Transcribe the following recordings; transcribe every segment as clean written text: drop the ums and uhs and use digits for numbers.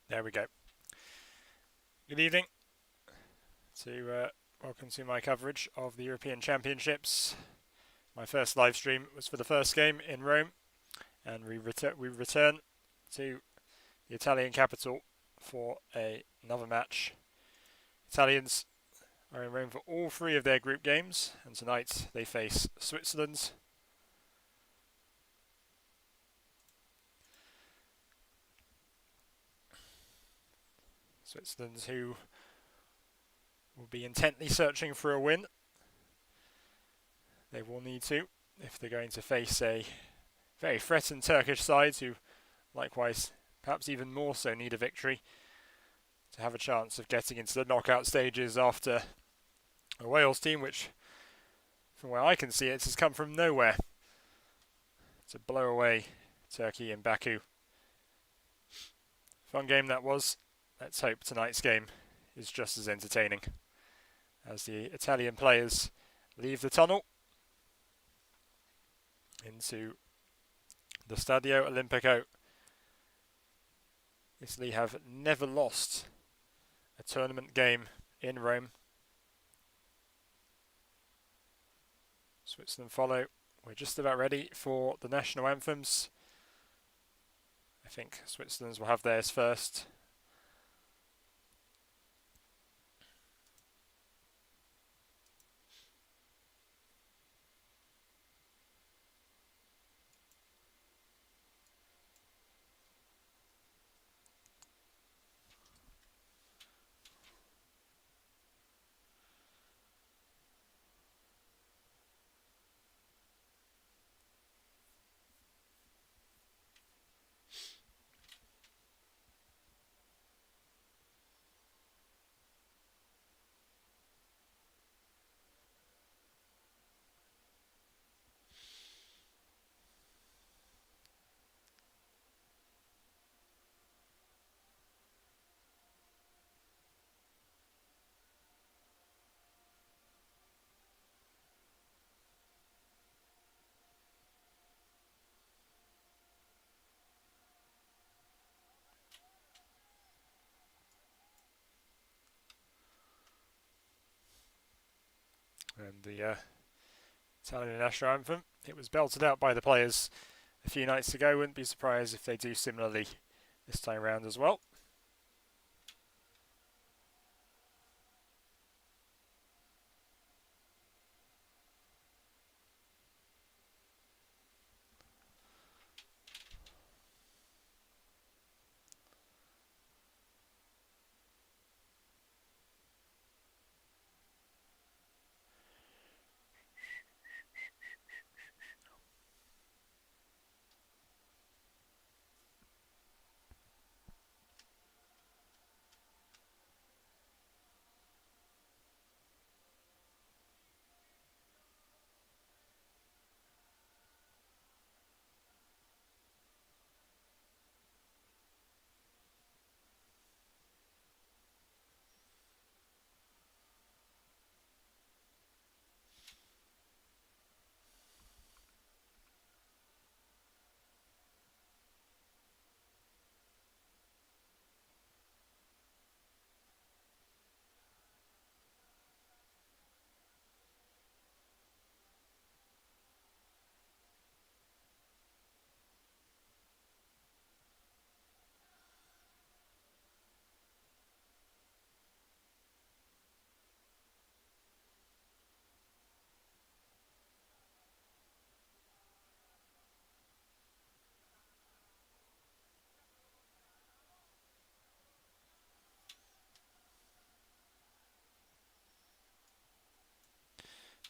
There we go. Good evening. Welcome to my coverage of the European Championships. My first live stream was for the first game in Rome, and we return to the Italian capital for another match. Italians are in Rome for all three of their group games, and tonight they face Switzerland. Switzerland, who will be intently searching for a win. They will need to if they're going to face a very threatened Turkish side who likewise perhaps even more so need a victory to have a chance of getting into the knockout stages after a Wales team which, from where I can see it, has come from nowhere to blow away Turkey in Baku. Fun game that was. Let's hope tonight's game is just as entertaining as the Italian players leave the tunnel into the Stadio Olimpico. Italy have never lost a tournament game in Rome. Switzerland follow. We're just about ready for the national anthems. I think Switzerland's will have theirs first. And the Italian national anthem, it was belted out by the players a few nights ago. Wouldn't be surprised if they do similarly this time round as well.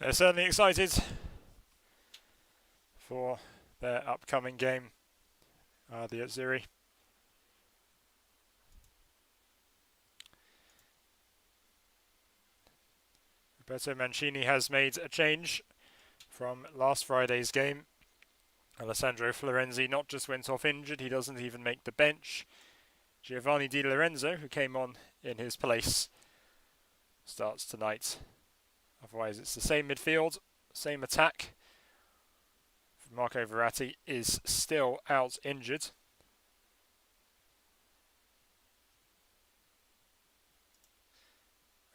They're certainly excited for their upcoming game, the Azzurri. Roberto Mancini has made a change from last Friday's game. Alessandro Florenzi not just went off injured, he doesn't even make the bench. Giovanni Di Lorenzo, who came on in his place, starts tonight. Otherwise, it's the same midfield, same attack. Marco Verratti is still out injured.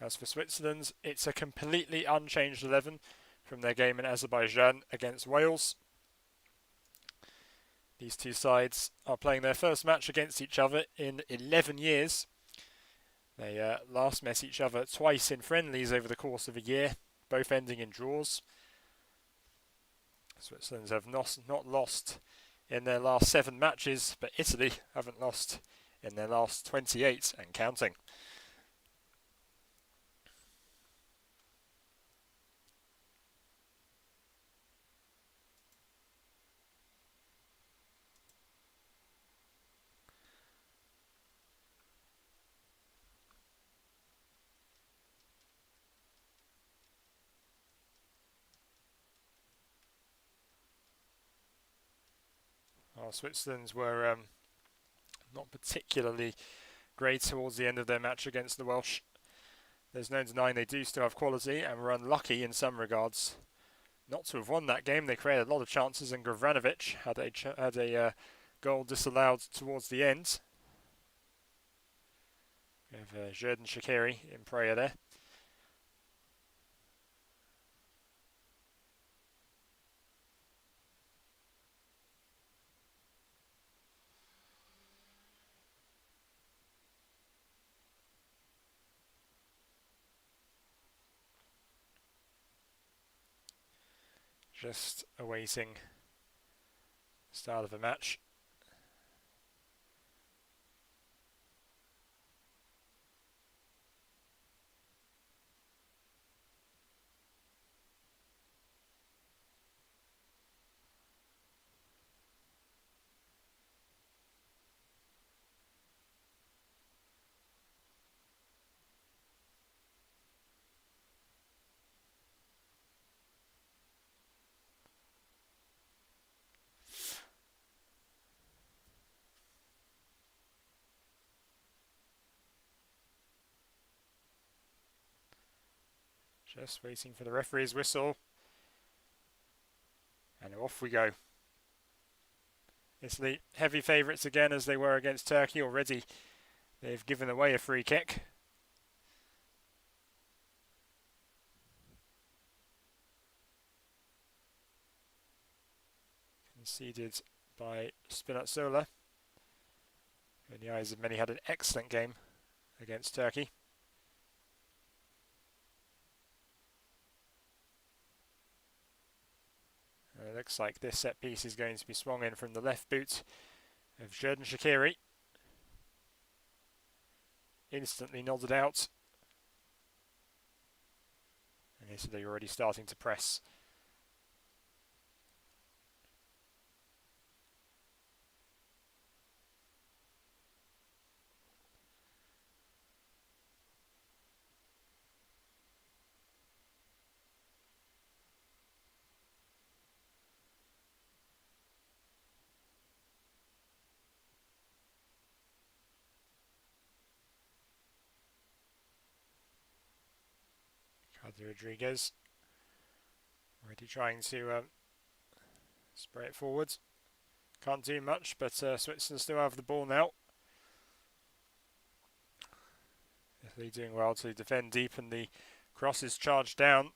As for Switzerland, it's a completely unchanged 11 from their game in Azerbaijan against Wales. These two sides are playing their first match against each other in 11 years. They last met each other twice in friendlies over the course of a year, both ending in draws. Switzerland have not lost in their last 7 matches, but Italy haven't lost in their last 28 and counting. Switzerland were not particularly great towards the end of their match against the Welsh. There's no denying they do still have quality and were unlucky in some regards not to have won that game. They created a lot of chances and Gavranovic had a goal disallowed towards the end. We have Xherdan Shaqiri in prayer there. Just awaiting start of the match. Just waiting for the referee's whistle. And off we go. Italy, heavy favourites again as they were against Turkey already. They've given away a free kick. Conceded by Spinazzola, who in the eyes of many had an excellent game against Turkey. It looks like this set piece is going to be swung in from the left boot of Xherdan Shaqiri. Instantly nodded out. And Italy already starting to press. Rodriguez already trying to spray it forwards. Can't do much, but Switzerland still have the ball now. Italy doing well to defend deep, and the cross is charged down.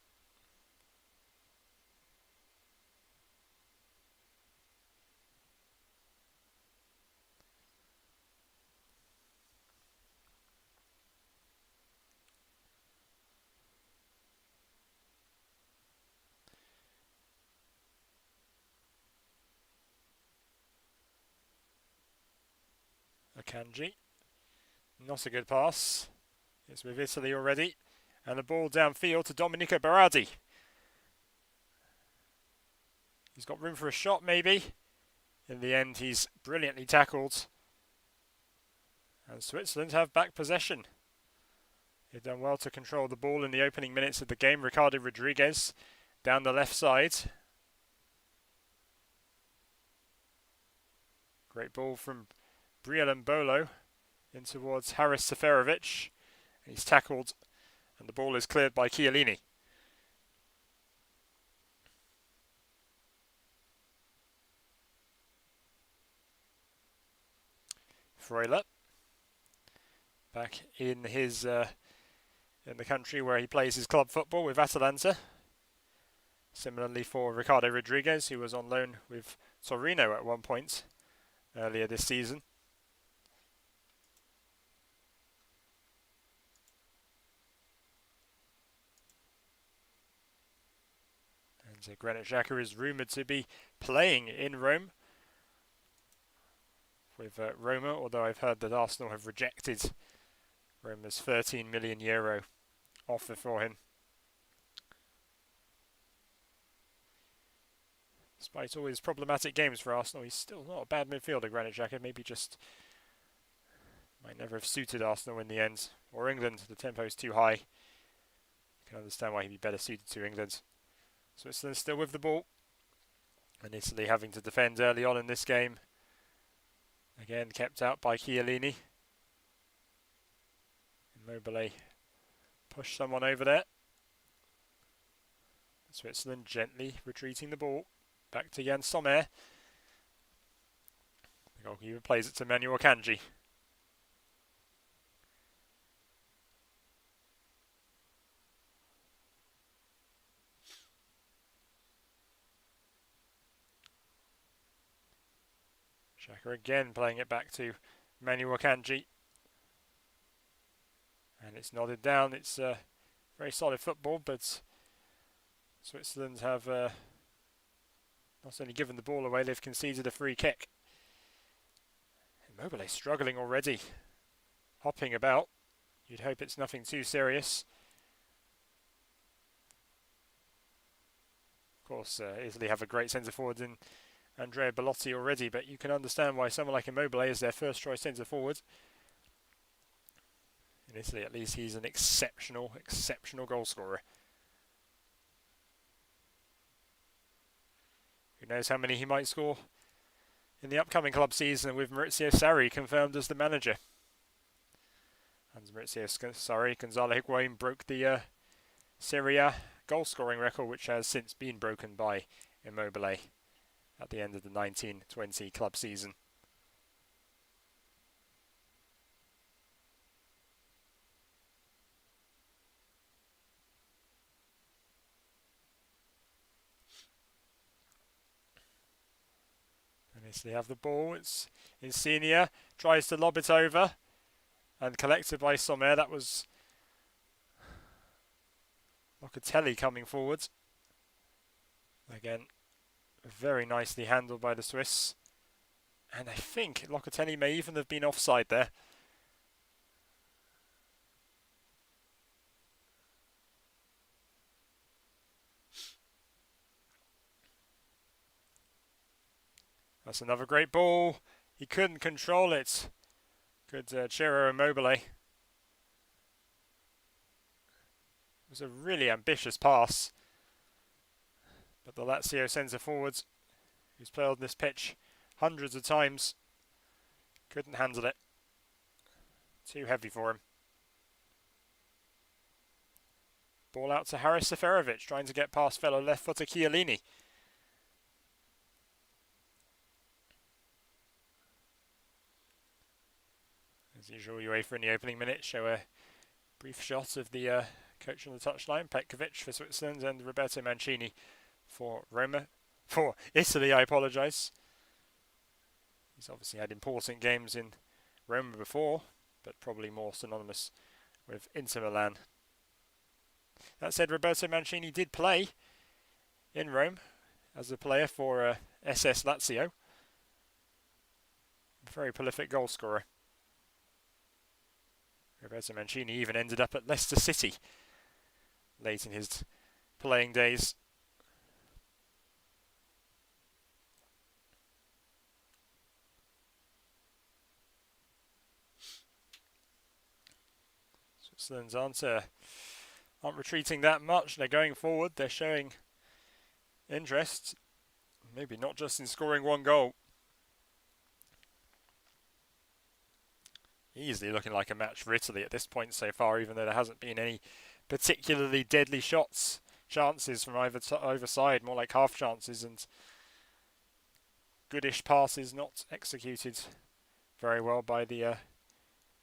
Akanji. Not a good pass. It's with Italy already. And the ball downfield to Domenico Berardi. He's got room for a shot maybe. In the end he's brilliantly tackled. And Switzerland have back possession. They've done well to control the ball in the opening minutes of the game. Ricardo Rodriguez down the left side. Great ball from Brielembolo in towards Haris Seferovic. He's tackled and the ball is cleared by Chiellini. Freuler back in his in the country where he plays his club football with Atalanta. Similarly for Ricardo Rodriguez, who was on loan with Torino at one point earlier this season. And Granit Xhaka is rumoured to be playing in Rome with Roma, although I've heard that Arsenal have rejected Roma's €13 million offer for him. Despite all his problematic games for Arsenal, he's still not a bad midfielder, Granit Xhaka. Maybe just might never have suited Arsenal in the end. Or England, the tempo's too high. You can understand why he'd be better suited to England. Switzerland still with the ball. And Italy having to defend early on in this game. Again, kept out by Chiellini. Immobile pushed someone over there. Switzerland gently retreating the ball. Back to Jan Sommer. The goalkeeper plays it to Manuel Akanji. Xhaka again playing it back to Manuel Akanji. And it's nodded down. It's very solid football, but Switzerland have not only given the ball away, they've conceded a free kick. Immobile struggling already. Hopping about. You'd hope it's nothing too serious. Of course, Italy have a great centre-forward in Andrea Belotti already, but you can understand why someone like Immobile is their first choice centre-forward. In Italy, at least, he's an exceptional goal scorer. Who knows how many he might score in the upcoming club season with Maurizio Sarri confirmed as the manager. And Maurizio Sarri, Gonzalo Higuain broke the Serie A goal scoring record, which has since been broken by Immobile at the end of the 1920 club season. They have the ball. It's Insigne, tries to lob it over and collected by Sommer. That was Locatelli coming forward. Again, very nicely handled by the Swiss. And I think Locatelli may even have been offside there. That's another great ball. He couldn't control it. Good Ciro Immobile. It was a really ambitious pass. But the Lazio centre-forward, who's played on this pitch hundreds of times, couldn't handle it. Too heavy for him. Ball out to Haris Seferovic, trying to get past fellow left-footer Chiellini. As usual, UEFA in the opening minute show a brief shot of the coach on the touchline, Petkovic for Switzerland and Roberto Mancini for Roma. For Italy, I apologise. He's obviously had important games in Roma before, but probably more synonymous with Inter Milan. That said, Roberto Mancini did play in Rome as a player for SS Lazio. Very prolific goal scorer. Roberto Mancini even ended up at Leicester City late in his playing days. Switzerland aren't retreating that much. They're going forward. They're showing interest. Maybe not just in scoring one goal. Easily looking like a match for Italy at this point so far, even though there hasn't been any particularly deadly chances from either side, more like half chances and goodish passes not executed very well by the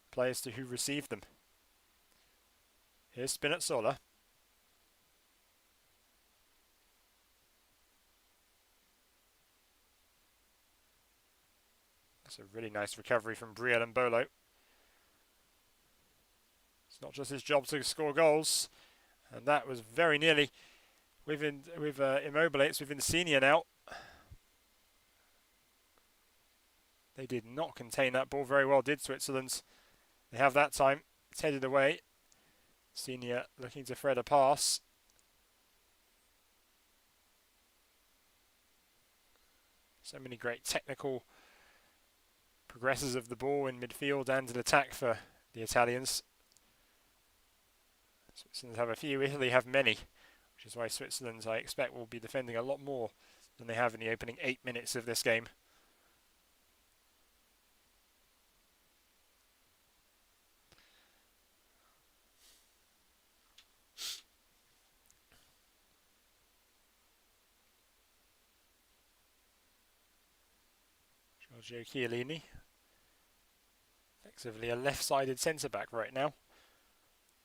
players who received them. Here's Spinazzola. That's a really nice recovery from Brielle and Bolo. It's not just his job to score goals, and that was very nearly with Immobile. It's with Insigne now. They did not contain that ball very well, did Switzerland? They have that time. It's headed away. Insigne looking to thread a pass. So many great technical progresses of the ball in midfield and in attack for the Italians. Switzerland have a few, Italy have many, which is why Switzerland, I expect, will be defending a lot more than they have in the opening 8 minutes of this game. Giorgio Chiellini, effectively a left-sided centre-back right now.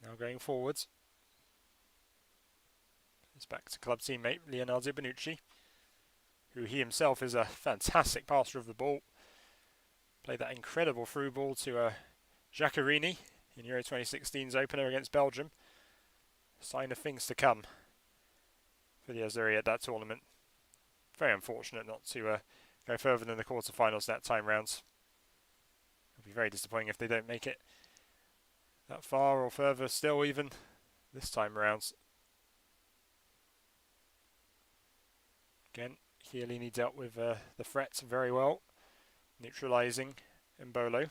Now going forwards. It's back to club teammate Leonardo Bonucci, who he himself is a fantastic passer of the ball. Played that incredible through ball to Giaccherini in Euro 2016's opener against Belgium. Sign of things to come for the Azzurri at that tournament. Very unfortunate not to go further than the quarterfinals that time round. It'll be very disappointing if they don't make it that far or further still even this time around. Again, Chiellini dealt with the threat very well, neutralising Mbolo.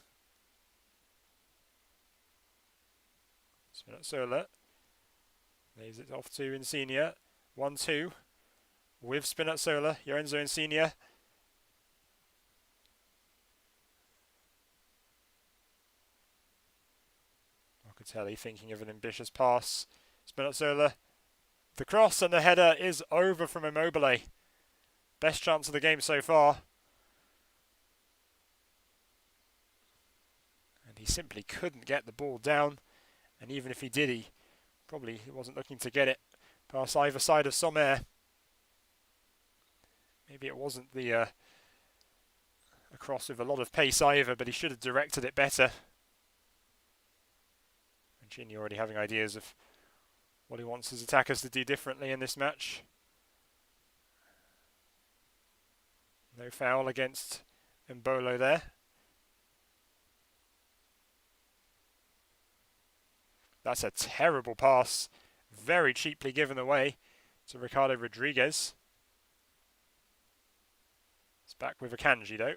Spinazzola lays it off to Insigne. 1-2 with Spinazzola, Lorenzo Insigne. Locatelli thinking of an ambitious pass. Spinazzola, the cross, and the header is over from Immobile. Best chance of the game so far. And he simply couldn't get the ball down. And even if he did, he probably wasn't looking to get it past either side of Sommer. Maybe it wasn't the a cross with a lot of pace either, but he should have directed it better. Mancini already having ideas of what he wants his attackers to do differently in this match. No foul against Mbolo there. That's a terrible pass. Very cheaply given away to Ricardo Rodriguez. It's back with Akanji though.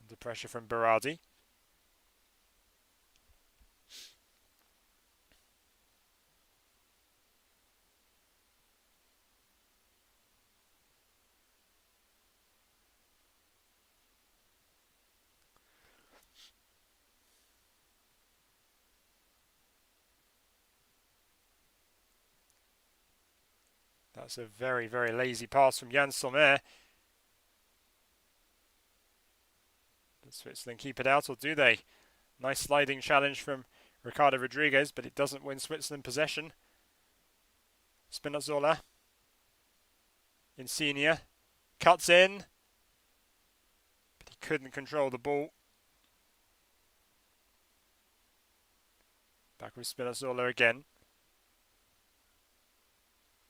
Under pressure from Berardi. That's a very, very lazy pass from Yann Sommer. Does Switzerland keep it out or do they? Nice sliding challenge from Ricardo Rodriguez, but it doesn't win Switzerland possession. Spinazzola. Insigne. Cuts in. But he couldn't control the ball. Back with Spinazzola again.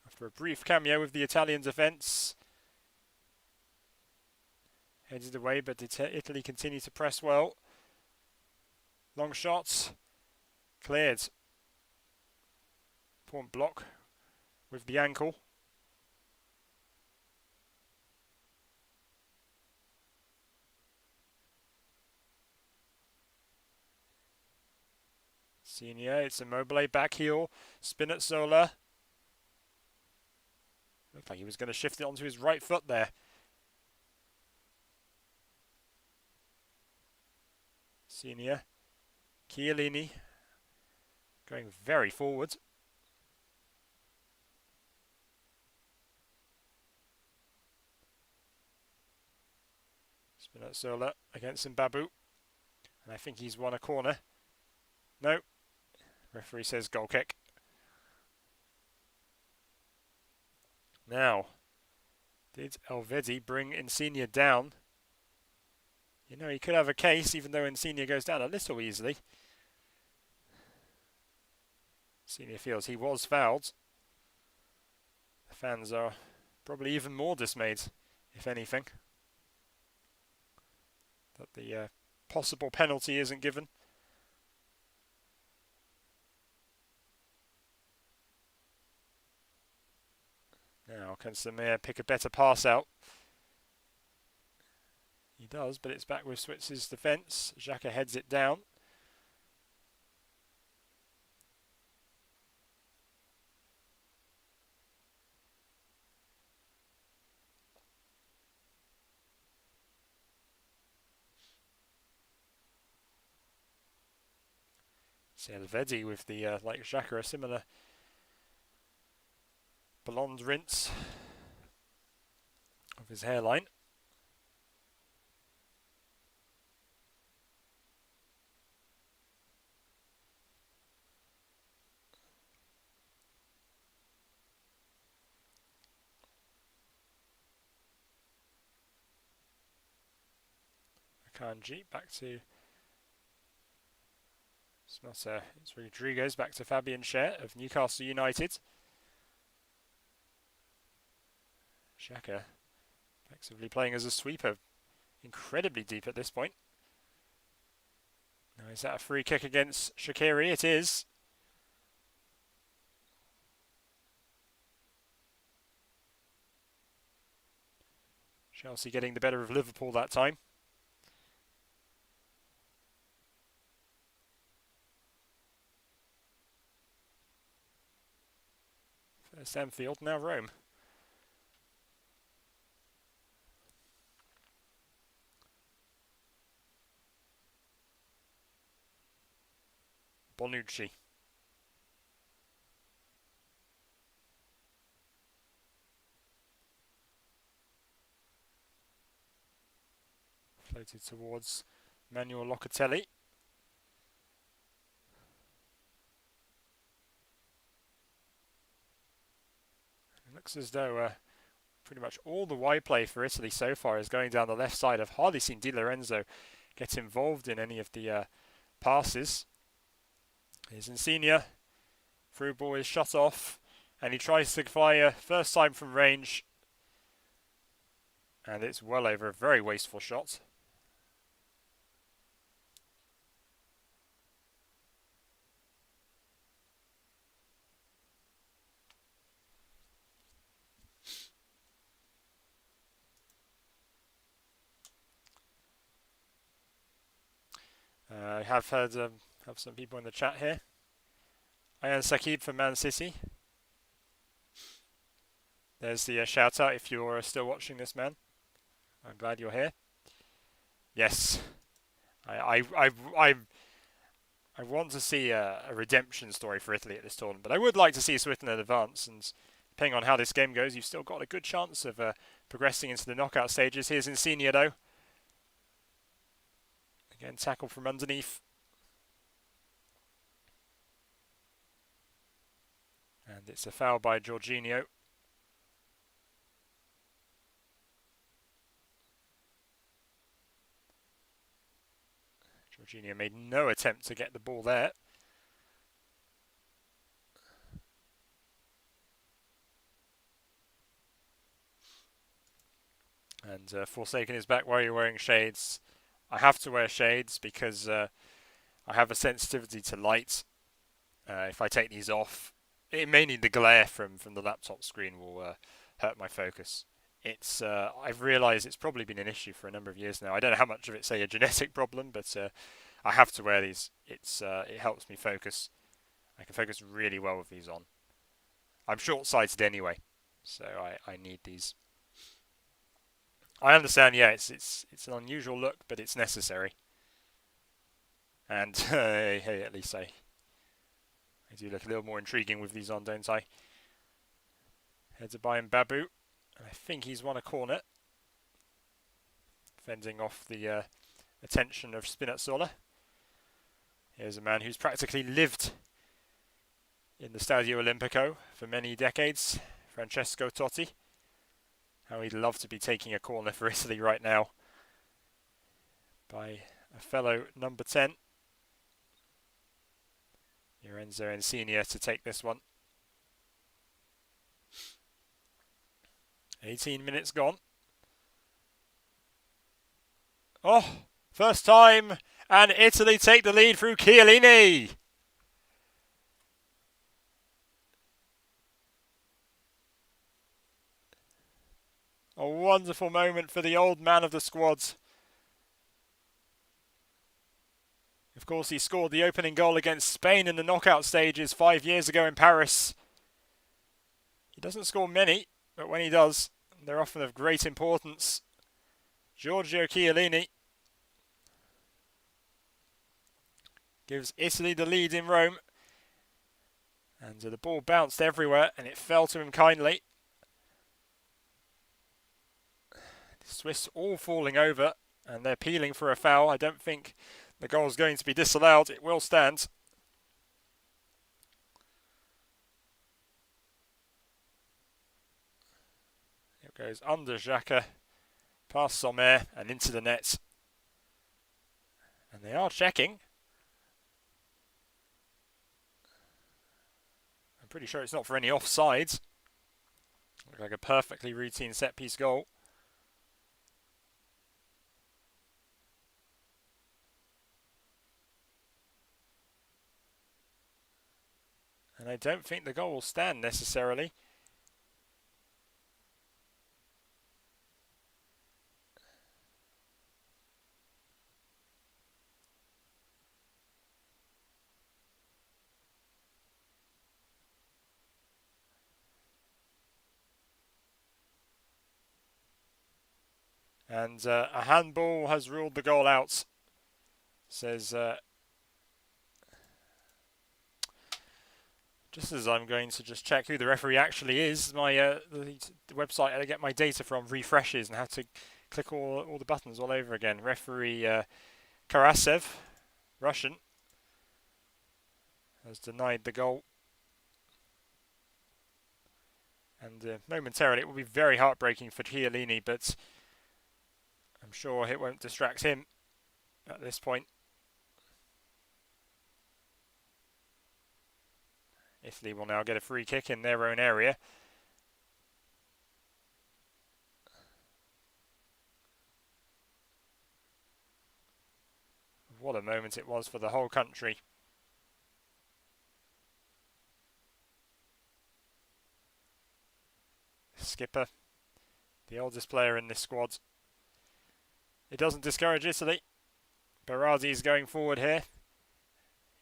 After a brief cameo with the Italian defence. Headed away, but Italy continue to press well. Long shots. Cleared. Point block with the ankle. Senior, it's Immobile, back heel. Spinazzola. Looked like he was going to shift it onto his right foot there. Senior. Chiellini. Going very forward. Spinazzola against Mbabu. And I think he's won a corner. No. Referee says goal kick. Now, did Elvedi bring Insigne down? You know, he could have a case, even though Insigne goes down a little easily. Insigne feels he was fouled. The fans are probably even more dismayed, if anything, that the possible penalty isn't given. Now, can Samir pick a better pass out? He does, but it's back with Switzer's defence. Xhaka heads it down. Elvedi with the, like Xhaka, a similar blonde rinse of his hairline. Akanji back to it's Rodriguez back to Fabian Schär of Newcastle United. Xhaka effectively playing as a sweeper, incredibly deep at this point. Now, is that a free kick against Shaqiri? It is. Chelsea getting the better of Liverpool that time. First Anfield, now Rome. Bonucci. Floated towards Manuel Locatelli. It looks as though pretty much all the wide play for Italy so far is going down the left side. I've hardly seen Di Lorenzo get involved in any of the passes. Here's Insigne. Through ball is shut off, and he tries to fire first time from range, and it's well over a very wasteful shot. I have heard have some people in the chat here. Ayan Sakib from Man City. There's the shout out if you're still watching this, man. I'm glad you're here. Yes, I want to see a redemption story for Italy at this tournament, but I would like to see Switzerland advance. And depending on how this game goes, you've still got a good chance of progressing into the knockout stages. Here's Insigne though. Again, tackle from underneath. And it's a foul by Jorginho. Jorginho made no attempt to get the ball there. And Forsaken is back. Why are you wearing shades? I have to wear shades because I have a sensitivity to light. If I take these off, it mainly the glare from the laptop screen will hurt my focus. It's I've realised it's probably been an issue for a number of years now. I don't know how much of it's a genetic problem, but I have to wear these. It helps me focus. I can focus really well with these on. I'm short-sighted anyway, so I need these. I understand, yeah, it's an unusual look, but it's necessary. And hey, at least I do look a little more intriguing with these on, don't I? Headed by Mbabu. I think he's won a corner. Fending off the attention of Spinazzola. Here's a man who's practically lived in the Stadio Olimpico for many decades, Francesco Totti. How he'd love to be taking a corner for Italy right now by a fellow number 10, Lorenzo Insigne, to take this one. 18 minutes gone. Oh, first time, and Italy take the lead through Chiellini. A wonderful moment for the old man of the squad. Of course, he scored the opening goal against Spain in the knockout stages 5 years ago in Paris. He doesn't score many, but when he does, they're often of great importance. Giorgio Chiellini gives Italy the lead in Rome. And the ball bounced everywhere, and it fell to him kindly. The Swiss all falling over, and they're appealing for a foul. I don't think the goal is going to be disallowed. It will stand. It goes under Xhaka, past Sommer, and into the net. And they are checking. I'm pretty sure it's not for any offsides. Looks like a perfectly routine set-piece goal. And I don't think the goal will stand necessarily. And a handball has ruled the goal out, says... just as I'm going to just check who the referee actually is, my the website I get my data from refreshes and have to click all the buttons all over again. Referee Karasev, Russian, has denied the goal. And momentarily it will be very heartbreaking for Chiellini, but I'm sure it won't distract him at this point. Italy will now get a free kick in their own area. What a moment it was for the whole country. Skipper, the oldest player in this squad. It doesn't discourage Italy. Berardi is going forward here.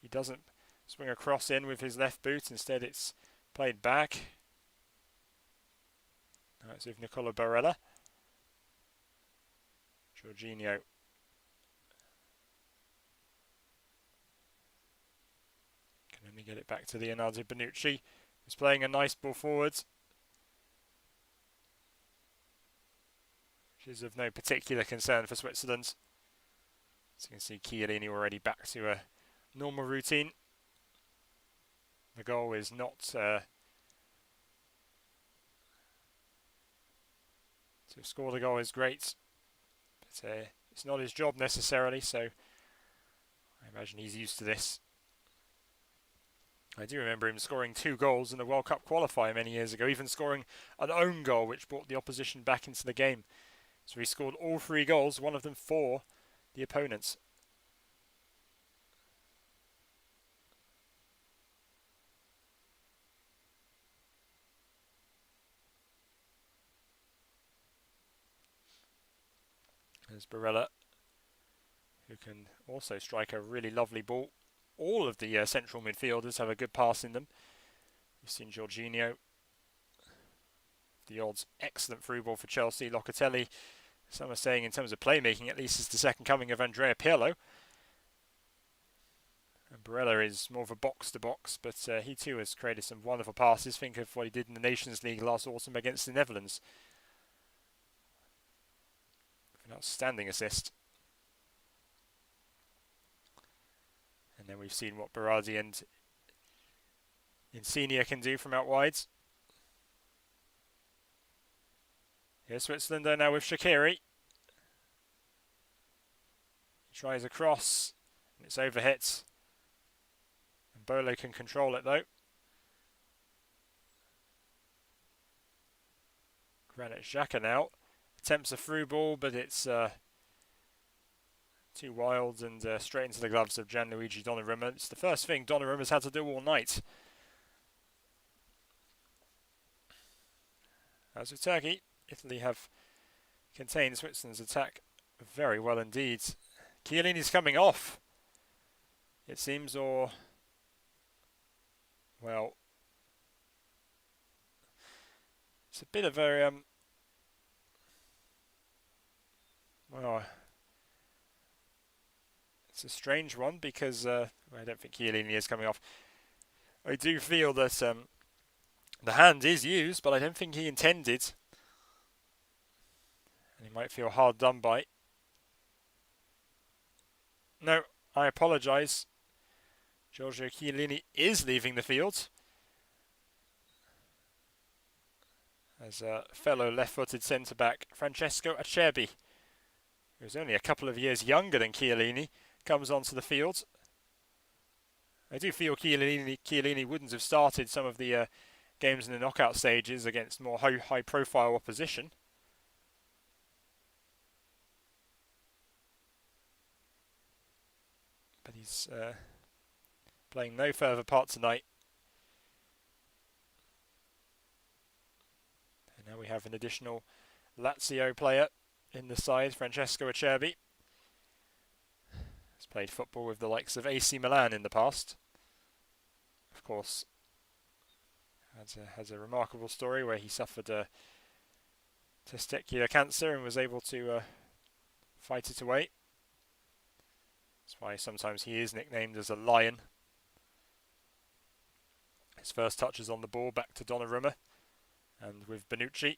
He doesn't swing a cross in with his left boot. Instead, it's played back. Now it's with Nicola Barella. Jorginho. Can only get it back to Leonardo Bonucci, who's playing a nice ball forwards, which is of no particular concern for Switzerland. As you can see, Chiellini already back to a normal routine. The goal is not to score the goal is great, but it's not his job necessarily, so I imagine he's used to this. I do remember him scoring 2 goals in the World Cup qualifier many years ago, even scoring an own goal which brought the opposition back into the game. So he scored all 3 goals, one of them for the opponents. There's Barella, who can also strike a really lovely ball. All of the central midfielders have a good pass in them. We've seen Jorginho, the odds excellent through ball for Chelsea. Locatelli, some are saying in terms of playmaking, at least is the second coming of Andrea Pirlo. And Barella is more of a box-to-box, but he too has created some wonderful passes. Think of what he did in the Nations League last autumn against the Netherlands. An outstanding assist. And then we've seen what Berardi and Insigne can do from out wide. Here's Switzerland now with Shaqiri. He tries a cross. It's overhit. And Bolo can control it though. Granit Xhaka now attempts a through ball, but it's too wild and straight into the gloves of Gianluigi Donnarumma. It's the first thing Donnarumma's had to do all night. As with Turkey, Italy have contained Switzerland's attack very well indeed. Chiellini's coming off, it seems, or... well... it's a bit of a... well... it's a strange one because I don't think Chiellini is coming off. I do feel that the hand is used, but I don't think he intended. And he might feel hard done by. No, I apologise. Giorgio Chiellini is leaving the field. As a fellow left-footed centre-back, Francesco Acerbi, who's only a couple of years younger than Chiellini, comes onto the field. I do feel Chiellini wouldn't have started some of the games in the knockout stages against more high-profile opposition. But he's playing no further part tonight. And now we have an additional Lazio player in the side, Francesco Acerbi. He's played football with the likes of AC Milan in the past. Of course, has a remarkable story where he suffered testicular cancer and was able to fight it away. That's why sometimes he is nicknamed as a lion. His first touch is on the ball, back to Donnarumma, and with Bonucci.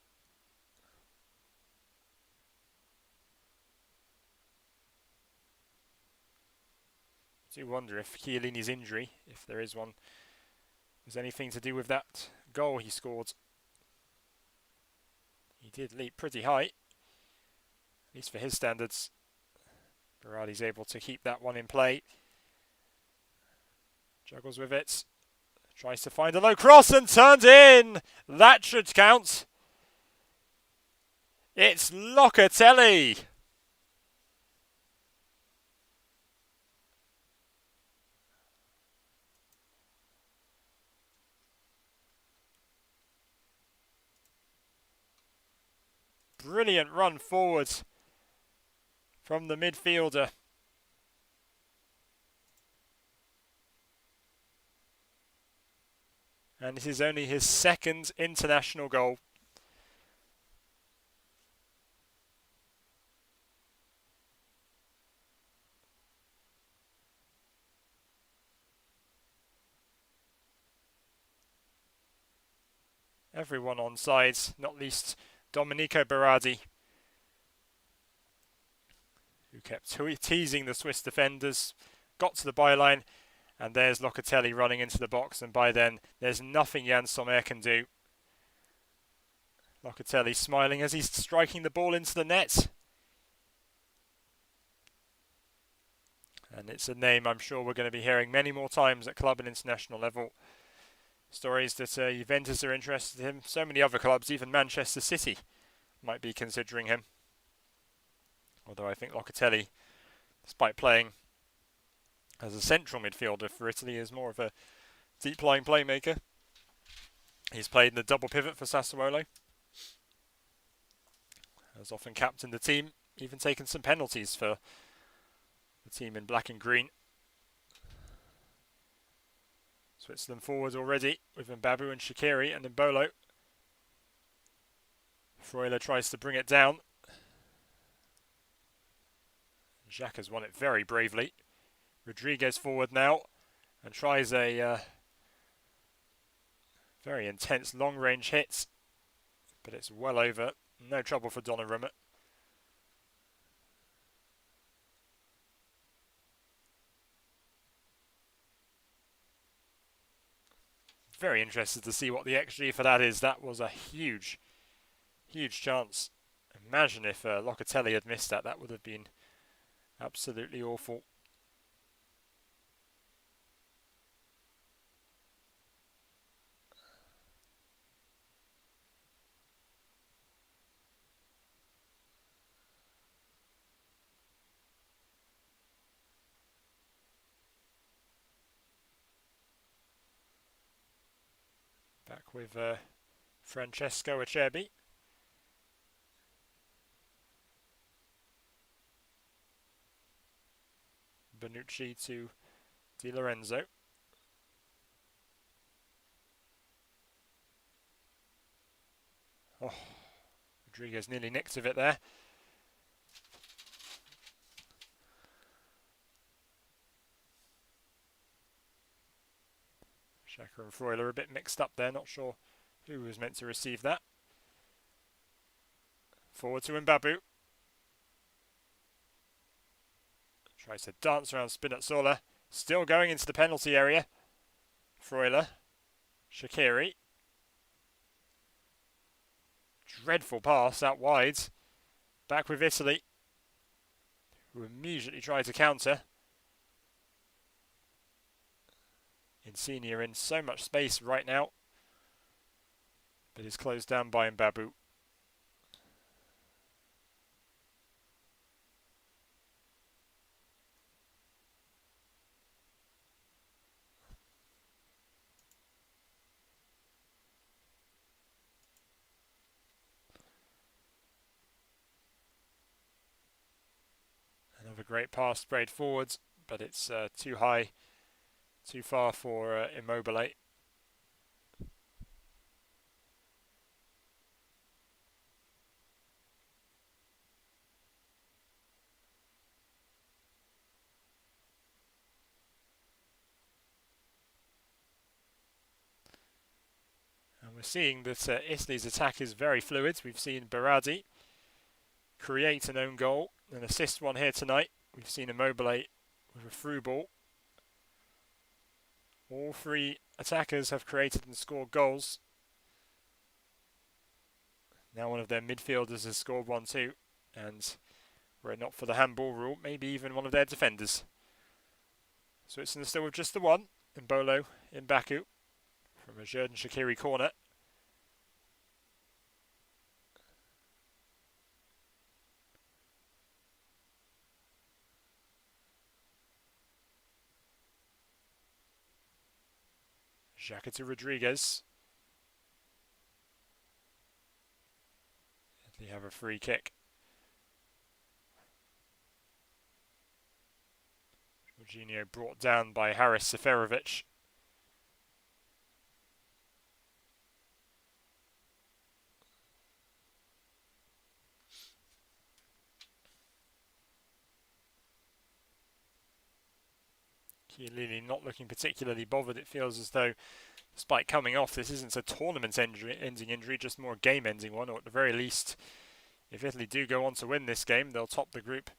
I do wonder if Chiellini's injury, if there is one, has anything to do with that goal he scored. He did leap pretty high, at least for his standards. Berardi's able to keep that one in play. Juggles with it. Tries to find a low cross and turns in. That should count. It's Locatelli. Brilliant run forward from the midfielder. And it is only his second international goal. Everyone on side, not least Domenico Berardi, who kept teasing the Swiss defenders, got to the byline, and there's Locatelli running into the box, and by then there's nothing Jan Sommer can do. Locatelli smiling as he's striking the ball into the net. And it's a name I'm sure we're going to be hearing many more times at club and international level. Stories that Juventus are interested in him. So many other clubs, even Manchester City, might be considering him. Although I think Locatelli, despite playing as a central midfielder for Italy, is more of a deep-lying playmaker. He's played in the double pivot for Sassuolo. Has often captained the team, even taken some penalties for the team in black and green. Switzerland forward already with Mbabu and Shaqiri and Mbolo. Freuler tries to bring it down. Xhaka has won it very bravely. Rodriguez forward now and tries a very intense long-range hit, but it's well over. No trouble for Donnarumma. very interested to see what the XG for that is. That was a huge, huge chance. Imagine if Locatelli had missed that. That would have been absolutely awful. Back with Francesco Acerbi. Bonucci to Di Lorenzo. Oh, Rodriguez nearly nicked of it there. Xhaka and Freuler a bit mixed up there, not sure who was meant to receive that. Forward to Mbabu. Tries to dance around Spinazzola. Still going into the penalty area. Freuler. Shaqiri. Dreadful pass out wide. Back with Italy, who immediately tried to counter. Insigne in so much space right now, but is closed down by Mbabu. Another great pass sprayed forwards, but it's too high, too far for Immobile. And we're seeing that Italy's attack is very fluid. We've seen Berardi create an own goal, and assist one here tonight. We've seen Immobile with a through ball. All three attackers have created and scored goals. Now one of their midfielders has scored one too, and were it not for the handball rule, maybe even one of their defenders. Switzerland still with just the one. Mbolo in Baku from a Xherdan Shaqiri corner. Xhaka to Rodriguez. They have a free kick. Jorginho brought down by Haris Seferovic. Chiellini not looking particularly bothered. It feels as though, despite coming off, this isn't a tournament-ending injury, just more a game-ending one, or at the very least, if Italy do go on to win this game, they'll top the group.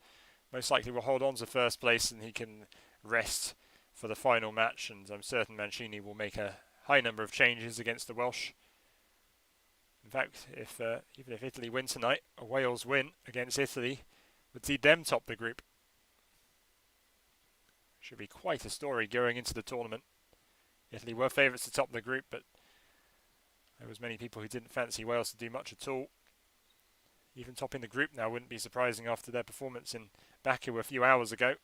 Most likely will hold on to first place and he can rest for the final match, and I'm certain Mancini will make a high number of changes against the Welsh. In fact, even if Italy win tonight, a Wales win against Italy would see them top the group. Should be quite a story going into the tournament. Italy were favourites to top the group, but there was many people who didn't fancy Wales to do much at all. Even topping the group now wouldn't be surprising after their performance in Baku a few hours ago.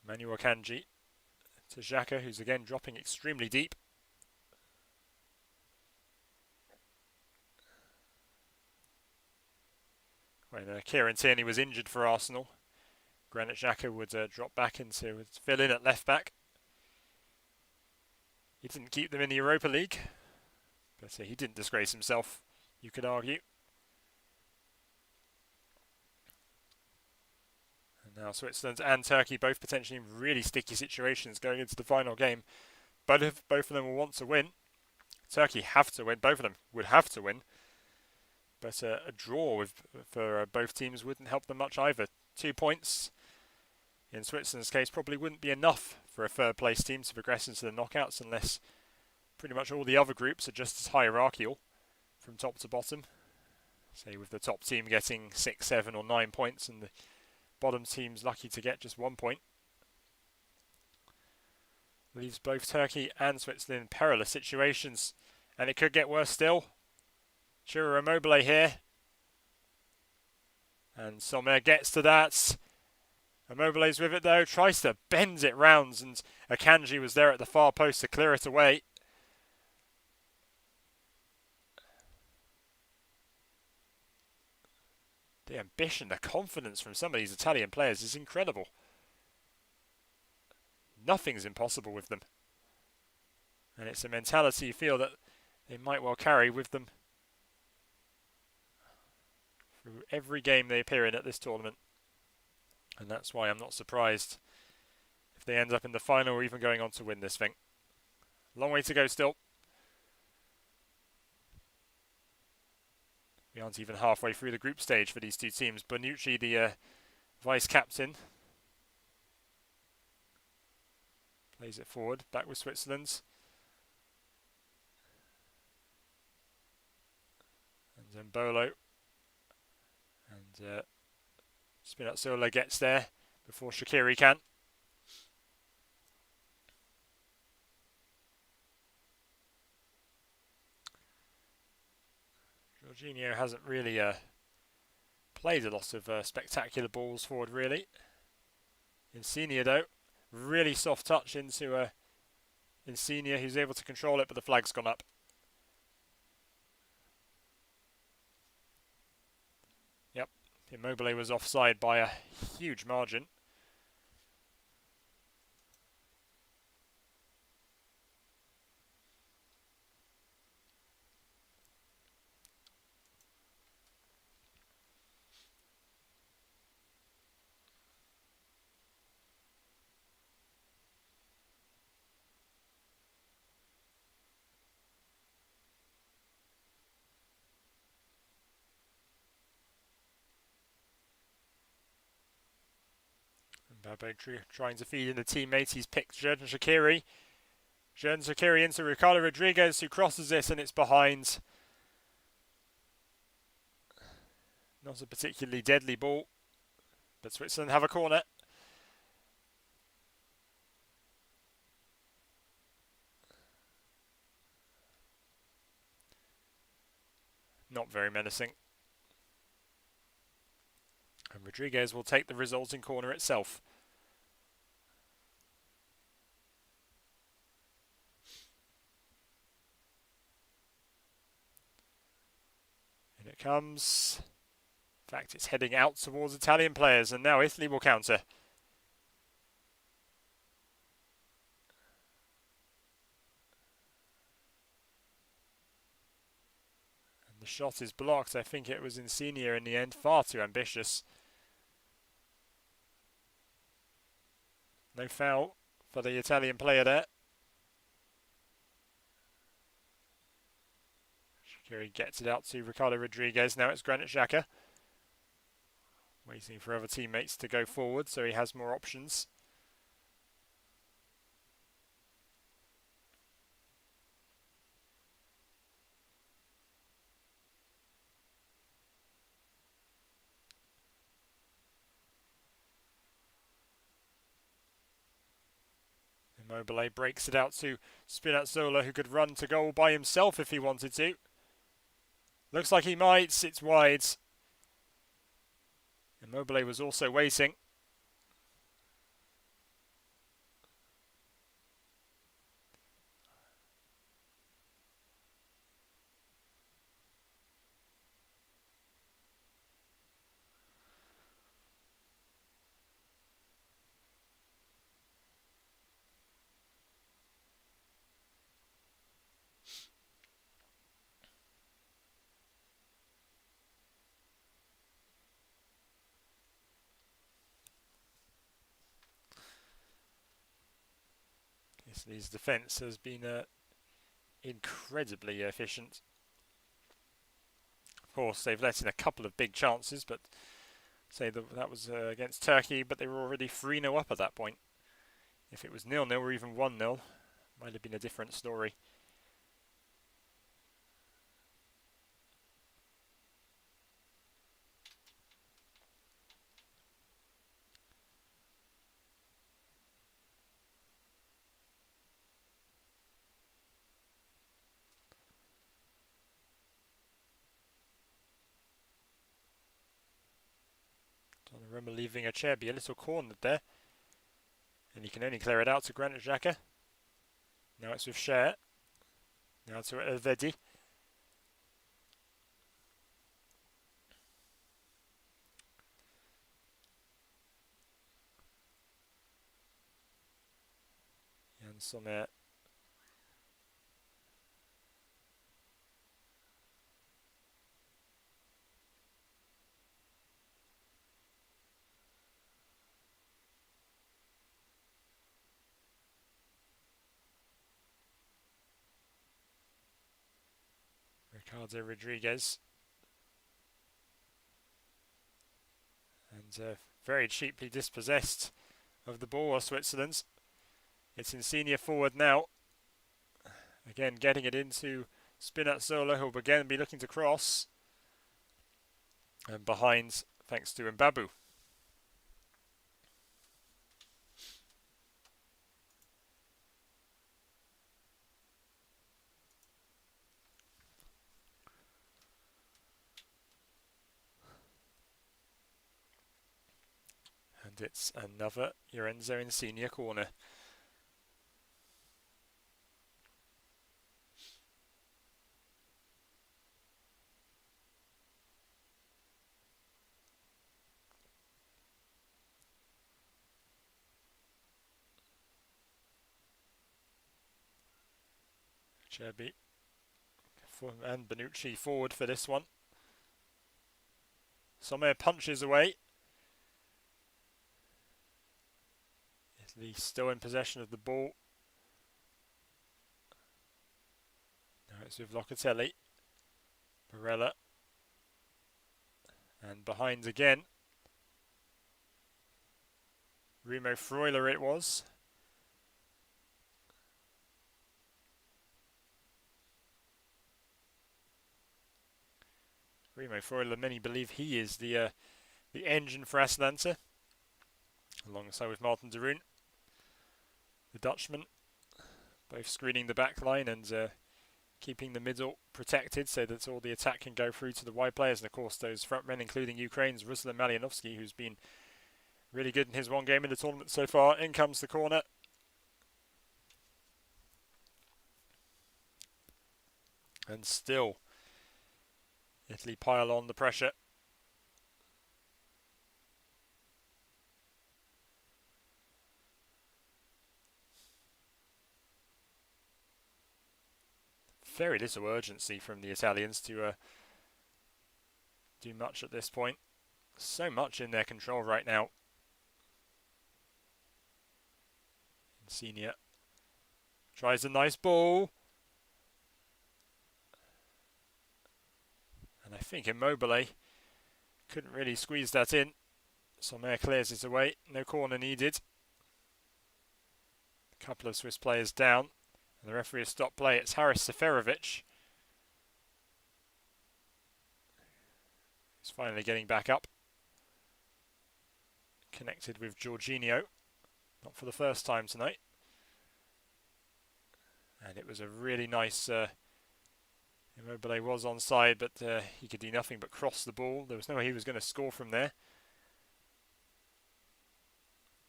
Manuel Akanji to Xhaka, who's again dropping extremely deep. When Kieran Tierney was injured for Arsenal, Granit Xhaka would drop back into fill in at left back. He didn't keep them in the Europa League, but he didn't disgrace himself, you could argue. And now Switzerland and Turkey both potentially in really sticky situations going into the final game. But if both of them will want to win, Turkey have to win. Both of them would have to win. But a draw for both teams wouldn't help them much either. 2 points in Switzerland's case, probably wouldn't be enough for a third place team to progress into the knockouts unless pretty much all the other groups are just as hierarchical from top to bottom. Say with the top team getting 6, 7 or 9 points and the bottom team's lucky to get just 1 point. Leaves both Turkey and Switzerland in perilous situations. And it could get worse still. Chiro Immobile here. And Sommer gets to that. Immobile's with it though, tries to bend it round, and Akanji was there at the far post to clear it away. The ambition, the confidence from some of these Italian players is incredible. Nothing's impossible with them. And it's a mentality you feel that they might well carry with them through every game they appear in at this tournament. And that's why I'm not surprised if they end up in the final or even going on to win this thing. Long way to go still. We aren't even halfway through the group stage for these two teams. Bonucci, the vice-captain, plays it forward, back with Switzerland. And Zembolo. And Spinazzola gets there before Shaqiri can. Jorginho hasn't really played a lot of spectacular balls forward, really. Insigne, though, really soft touch into Insigne, who's able to control it, but the flag's gone up. Yep, Immobile was offside by a huge margin. Mbappe trying to feed in the teammates. He's picked Xherdan Shaqiri. Xherdan Shaqiri into Ricardo Rodriguez, who crosses it, and it's behind. Not a particularly deadly ball, but Switzerland have a corner. Not very menacing. And Rodriguez will take the resulting corner itself. In it comes. In fact, it's heading out towards Italian players, and now Italy will counter. And the shot is blocked. I think it was Insigne in the end. Far too ambitious. No foul for the Italian player there. Shaqiri gets it out to Ricardo Rodriguez. Now it's Granit Xhaka. Waiting for other teammates to go forward, so he has more options. Immobile breaks it out to Spinazzola, who could run to goal by himself if he wanted to. Looks like he might. It's wide. Immobile was also waiting. Italy's defence has been incredibly efficient. Of course, they've let in a couple of big chances, but say that was against Turkey, but they were already 3-0 up at that point. If it was 0-0 or even 1-0, might have been a different story. Donnarumma leaving Acerbi a little cornered there. And he can only clear it out to Granit Xhaka. Now it's with Cher. Now to Elvedi. And Sommer. Ricardo Rodriguez. And very cheaply dispossessed of the ball, Switzerland. It's Insigne forward now. Again, getting it into Spinazzola, who'll again be looking to cross. And behind, thanks to Mbabu. And it's another Lorenzo Insigne corner. Cherby and Bonucci forward for this one. Sommer punches away. Italy still in possession of the ball. Now it's with Locatelli. Barella. And behind again. Remo Freuler it was. Remo Freuler, many believe he is the engine for Atalanta, alongside with Martin de Roon, the Dutchman, both screening the back line and keeping the middle protected so that all the attack can go through to the wide players. And of course those front men, including Ukraine's Ruslan Malianovsky, who's been really good in his one game in the tournament so far. In comes the corner. And still Italy pile on the pressure. Very little urgency from the Italians to do much at this point. So much in their control right now. Insigne tries a nice ball. And I think Immobile couldn't really squeeze that in. Sommer clears it away. No corner needed. A couple of Swiss players down. And the referee has stopped play. It's Haris Seferovic. He's finally getting back up. Connected with Jorginho. Not for the first time tonight. And it was a really nice... Immobile was onside, but he could do nothing but cross the ball. There was no way he was going to score from there.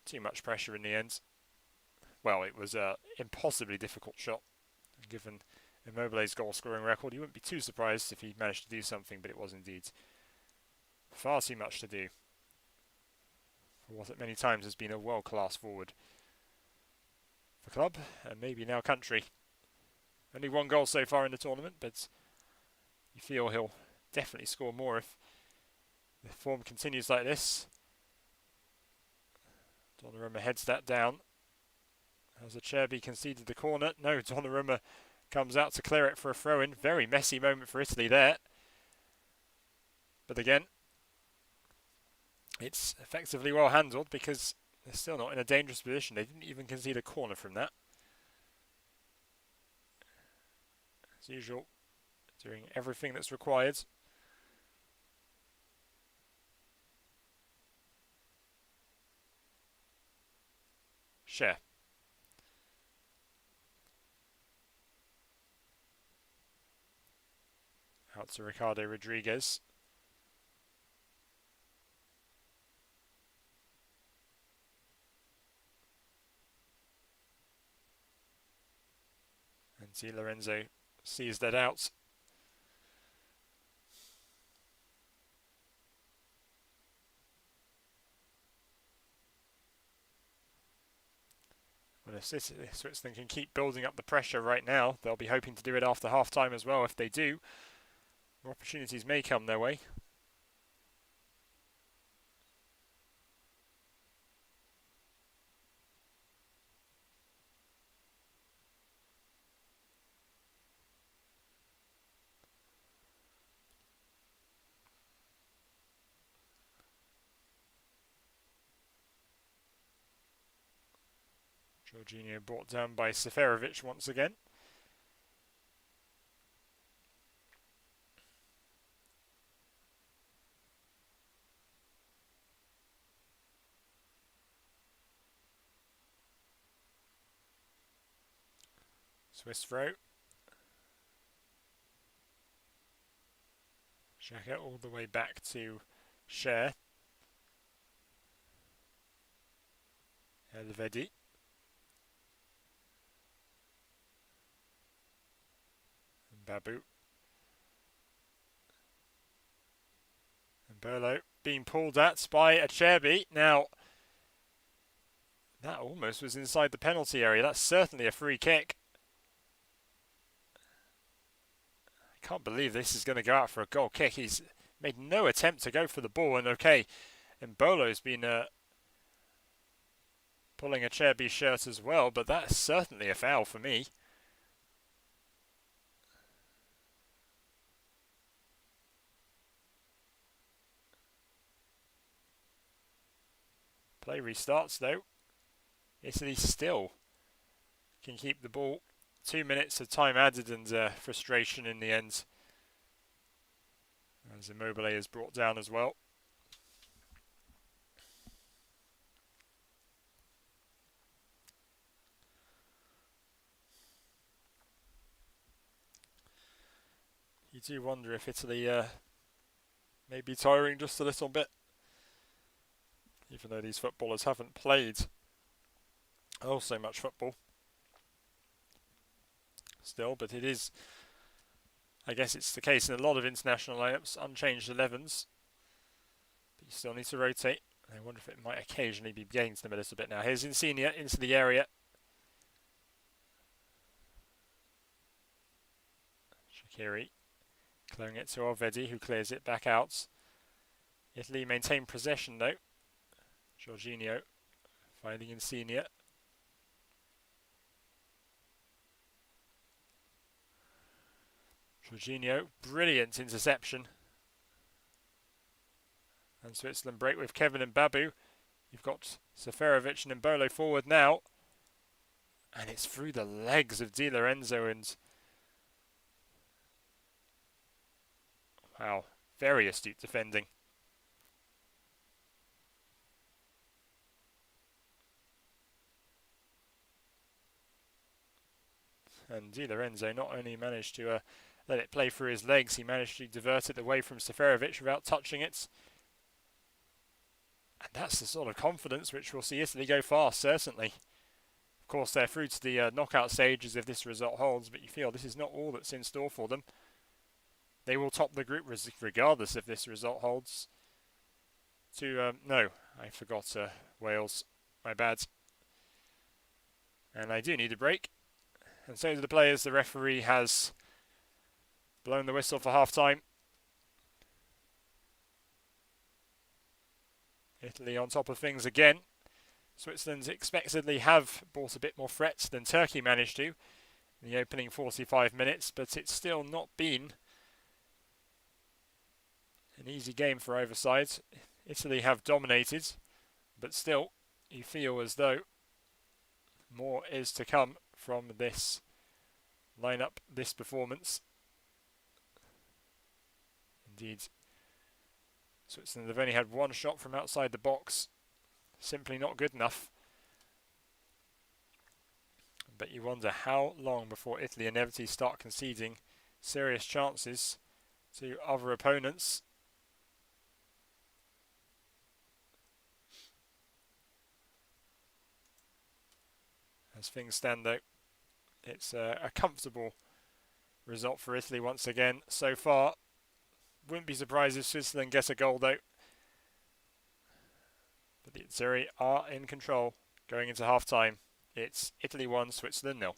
Too much pressure in the end. Well, it was an impossibly difficult shot. Given Immobile's goal-scoring record, you wouldn't be too surprised if he managed to do something, but it was indeed far too much to do for what at many times has been a world-class forward for club, and maybe now country. Only one goal so far in the tournament, but you feel he'll definitely score more if the form continues like this. Donnarumma heads that down. As Acerbi conceded the corner. No, Donnarumma comes out to clear it for a throw-in. Very messy moment for Italy there. But again, It's effectively well handled because they're still not in a dangerous position. They didn't even concede a corner from that. As usual, doing everything that's required. Share. Out to Ricardo Rodriguez. And Di Lorenzo sees that out. Well, if Switzerland can keep building up the pressure right now, they'll be hoping to do it after half-time as well. If they do, more opportunities may come their way. Jorginho brought down by Seferovic once again. Swiss throw. Xhaka all the way back to Cher. Elvedi. And Babu. And Berlo being pulled at by Acerbi. Now, that almost was inside the penalty area. That's certainly a free kick. I can't believe this is going to go out for a goal kick. He's made no attempt to go for the ball. And okay, Mbolo's been pulling Acerbi's shirt as well, but that's certainly a foul for me. Play restarts though. Italy still can keep the ball. 2 minutes of time added and frustration in the end. As Immobile is brought down as well. You do wonder if Italy may be tiring just a little bit. Even though these footballers haven't played so much football. Still, but it is, I guess it's the case in a lot of international lineups, unchanged 11s. But you still need to rotate. I wonder if it might occasionally be getting to them a little bit now. Here's Insigne into the area. Shaqiri clearing it to Elvedi, who clears it back out. Italy maintain possession though. Jorginho finding Insigne. Jorginho, brilliant interception. And Switzerland break with Kevin and Babu. You've got Seferovic and Mbolo forward now. And it's through the legs of Di Lorenzo and... Wow, very astute defending. And Di Lorenzo not only managed to let it play through his legs, he managed to divert it away from Seferovic without touching it. And that's the sort of confidence which will see Italy go far, certainly. Of course, they're through to the knockout stages if this result holds, but you feel this is not all that's in store for them. They will top the group regardless if this result holds. No, I forgot Wales. My bad. And I do need a break. And so do the players. The referee has blown the whistle for half-time. Italy on top of things again. Switzerland expectedly have brought a bit more threats than Turkey managed to in the opening 45 minutes, but it's still not been an easy game for either side. Italy have dominated, but still, you feel as though more is to come from this lineup, this performance. Indeed, Switzerland have only had one shot from outside the box. Simply not good enough. But you wonder how long before Italy inevitably start conceding serious chances to other opponents. As things stand though, it's a comfortable result for Italy once again so far. Wouldn't be surprised if Switzerland get a goal though. But the Azzurri are in control going into half time. It's Italy 1, Switzerland 0.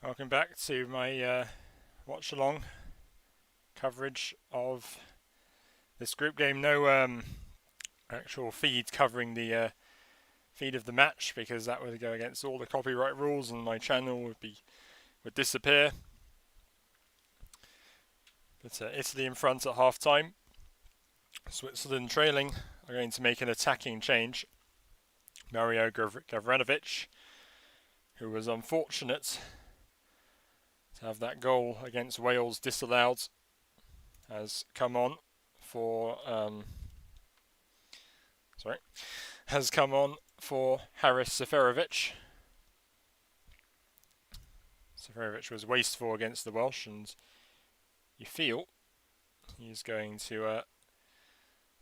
Welcome back to my watch-along coverage of this group game. No actual feed covering the feed of the match, because that would go against all the copyright rules and my channel would disappear. But Italy in front at half-time. Switzerland trailing are going to make an attacking change. Mario Gavranovic, who was unfortunate to have that goal against Wales disallowed, has come on for Haris Seferovic. Seferovic was wasteful against the Welsh, and you feel he's going to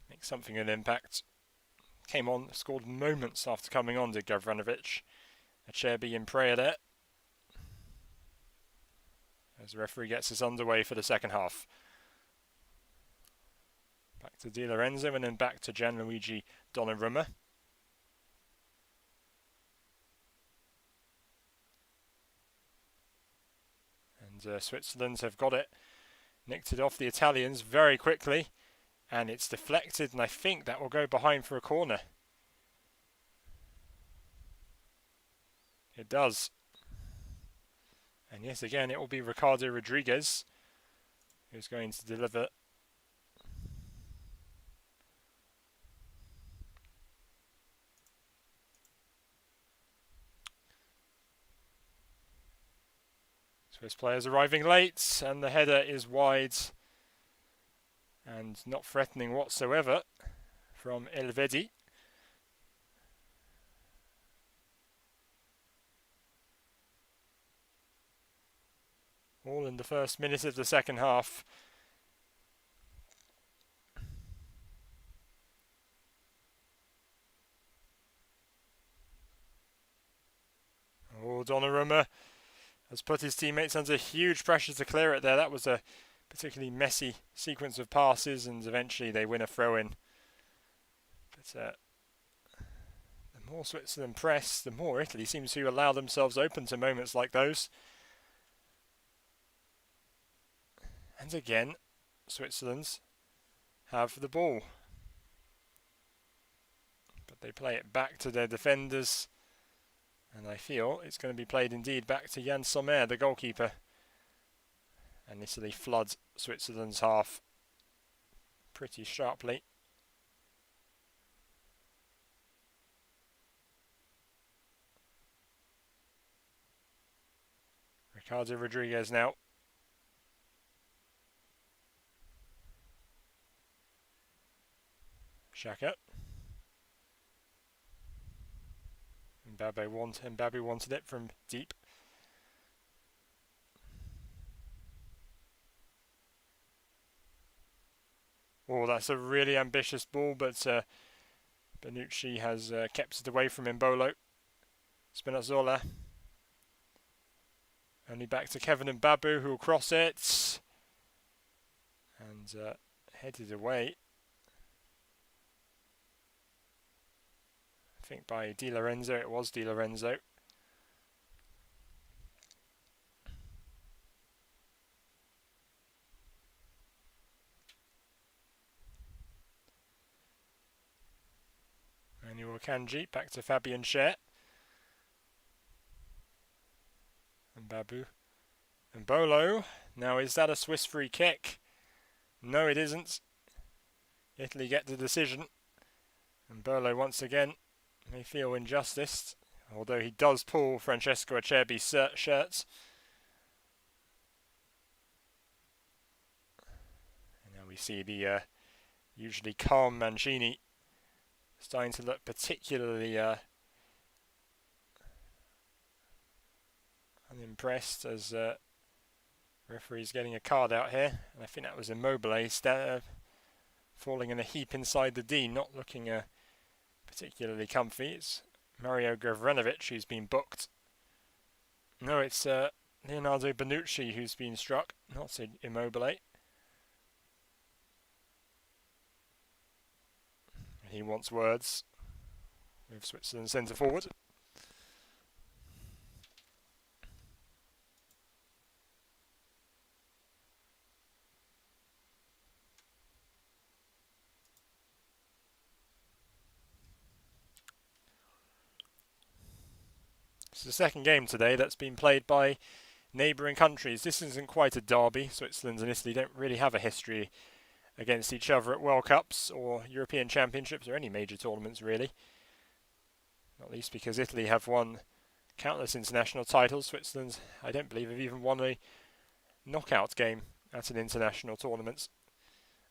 make something of an impact. Came on, scored moments after coming on, did Gavranovic. Acerbi in prayer there, as the referee gets us underway for the second half. Back to Di Lorenzo and then back to Gianluigi Donnarumma. And Switzerland have got it. Nicked it off the Italians very quickly. And it's deflected, and I think that will go behind for a corner. It does. And yes, again, it will be Ricardo Rodriguez who's going to deliver. Swiss players arriving late, and the header is wide and not threatening whatsoever from Elvedi. All in the first minute of the second half. Oh, Donnarumma has put his teammates under huge pressure to clear it there. That was a particularly messy sequence of passes, and eventually they win a throw-in. But the more Switzerland press, the more Italy seems to allow themselves open to moments like those. And again, Switzerland have the ball. But they play it back to their defenders. And I feel it's going to be played indeed back to Jan Sommer, the goalkeeper. And Italy flood Switzerland's half pretty sharply. Ricardo Rodriguez now. Xhaka. Mbappe wanted it from deep. Oh, that's a really ambitious ball, but Bonucci has kept it away from Mbolo. Spinazzola. Only back to Kevin Mbabu, who will cross it. And headed away. I think by Di Lorenzo. It was Di Lorenzo. Manuel Kanji back to Fabian Schär. And Babu. And Bolo. Now, is that a Swiss free kick? No, it isn't. Italy get the decision. And Bolo once again may feel injustice, although he does pull Francesco Acerbi's shirt. And now we see the usually calm Mancini starting to look particularly unimpressed, as referee's getting a card out here. And I think that was Immobile falling in a heap inside the D, not looking particularly comfy. It's Mario Gavranovic who's been booked. No, it's Leonardo Bonucci who's been struck, not Immobile. He wants words with Switzerland centre forward. It's the second game today that's been played by neighbouring countries. This isn't quite a derby. Switzerland and Italy don't really have a history against each other at World Cups or European Championships or any major tournaments, really. Not least because Italy have won countless international titles. Switzerland, I don't believe, have even won a knockout game at an international tournament.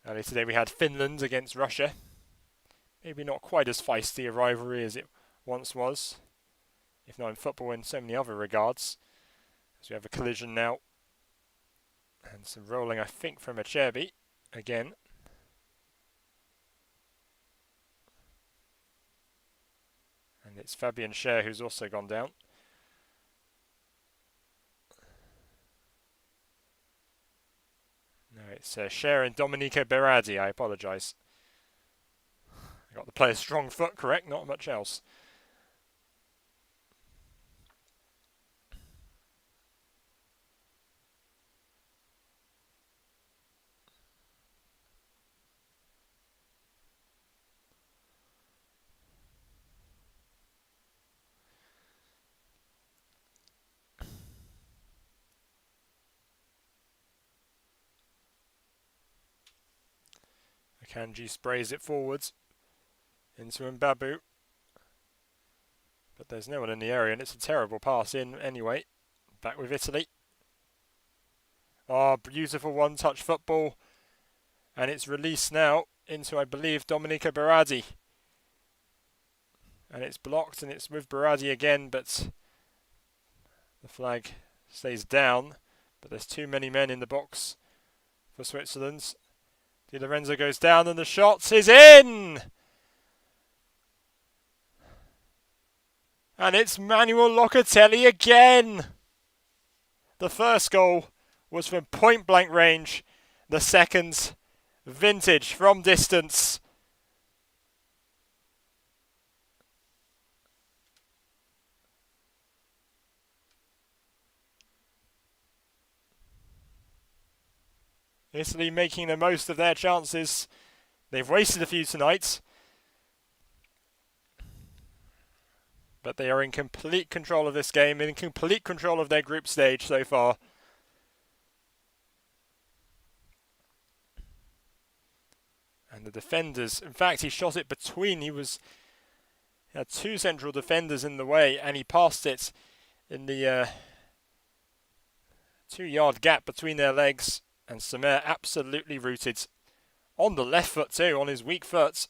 Earlier today we had Finland against Russia. Maybe not quite as feisty a rivalry as it once was, if not in football, in so many other regards. As we have a collision now. And some rolling, I think, from Acerbi again. And it's Fabian Schär who's also gone down. No, it's Schär and Domenico Berardi, I apologise. I got the player's strong foot correct, not much else. Akanji sprays it forwards into Mbabu. But there's no one in the area and it's a terrible pass in anyway. Back with Italy. Oh, beautiful one-touch football. And it's released now into, I believe, Domenico Berardi. And it's blocked and it's with Berardi again, but the flag stays down. But there's too many men in the box for Switzerland. Di Lorenzo goes down and the shot is in! And it's Manuel Locatelli again! The first goal was from point-blank range. The second, vintage from distance. Italy making the most of their chances. They've wasted a few tonight. But they are in complete control of this game, in complete control of their group stage so far. And the defenders, in fact, he shot it between, he had two central defenders in the way, and he passed it in the 2-yard gap between their legs, and Samer absolutely rooted. On the left foot too, on his weak foot.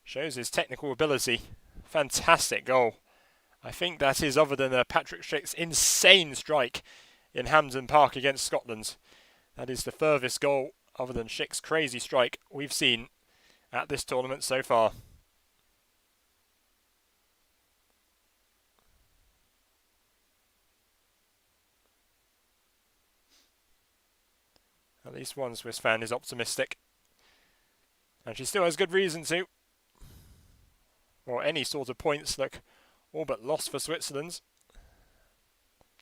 Shows his technical ability. Fantastic goal. I think that is, other than Patrick Schick's insane strike in Hampden Park against Scotland, that is the furthest goal, other than Schick's crazy strike, we've seen at this tournament so far. At least one Swiss fan is optimistic. And she still has good reason to. Or any sort of points look all but lost for Switzerland.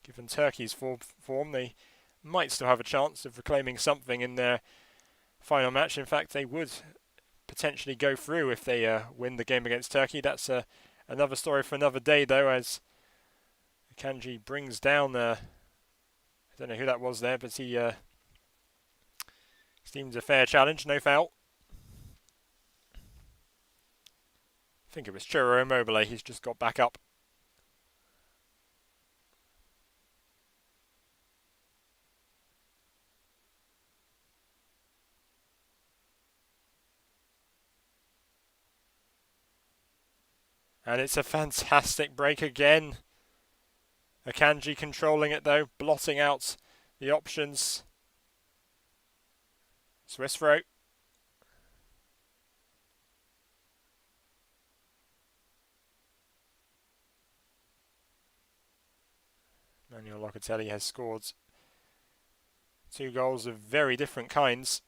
Given Turkey's form, they might still have a chance of reclaiming something in their final match. In fact, they would potentially go through if they win the game against Turkey. That's another story for another day, though, as Akanji brings down... I don't know who that was there, but he seems a fair challenge. No foul. I think it was Ciro Immobile. He's just got back up. And it's a fantastic break again. Akanji controlling it though, blotting out the options. Swiss throw. Manuel Locatelli has scored 2 goals of very different kinds.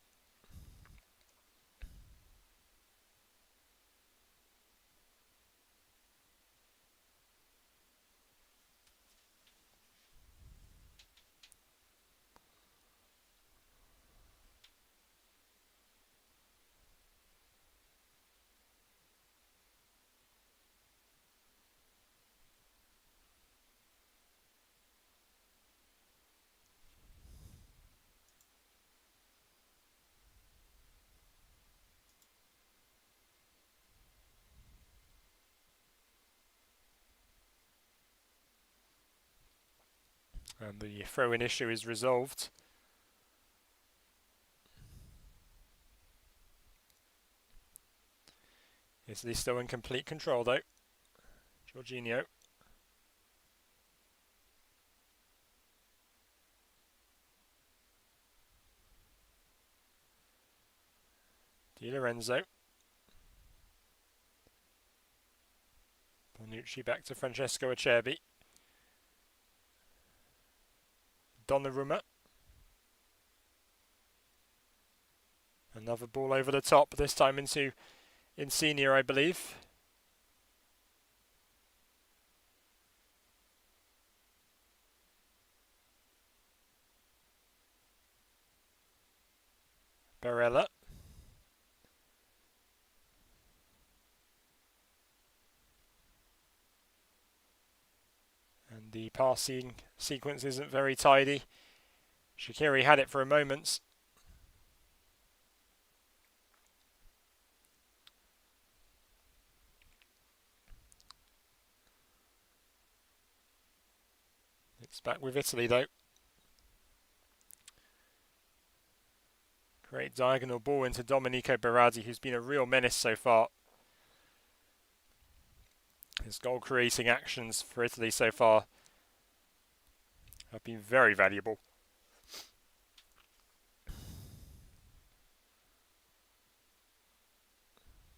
And the throw-in issue is resolved. Italy still in complete control though. Jorginho. Di Lorenzo. Bonucci back to Francesco Acerbi. Donnarumma. Another ball over the top, this time into Insigne, I believe. Barella. And the passing sequence isn't very tidy. Shaqiri had it for a moment. It's back with Italy though. Great diagonal ball into Domenico Berardi, who's been a real menace so far. His goal creating actions for Italy so far have been very valuable.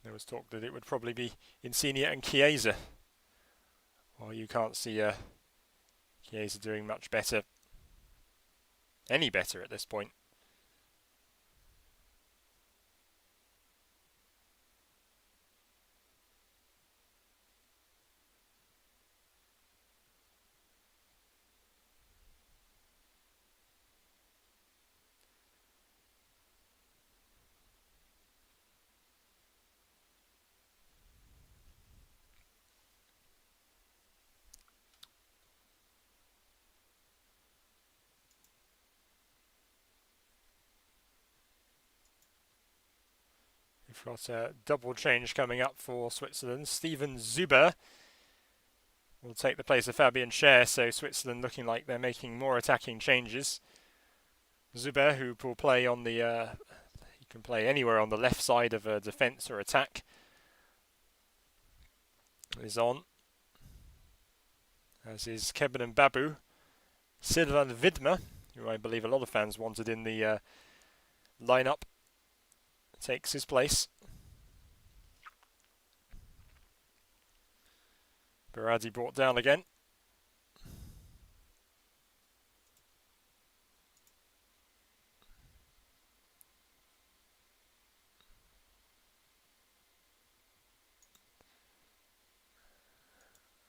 There was talk that it would probably be Insigne and Chiesa. Well, you can't see Chiesa doing much better. Any better at this point. We've got a double change coming up for Switzerland. Steven Zuber will take the place of Fabian Schär, so Switzerland looking like they're making more attacking changes. Zuber, who will play on the, he can play anywhere on the left side of a defence or attack, is on. As is Keben and Babu. Silvan Vidma, who I believe a lot of fans wanted in the lineup, takes his place. Berardi brought down again.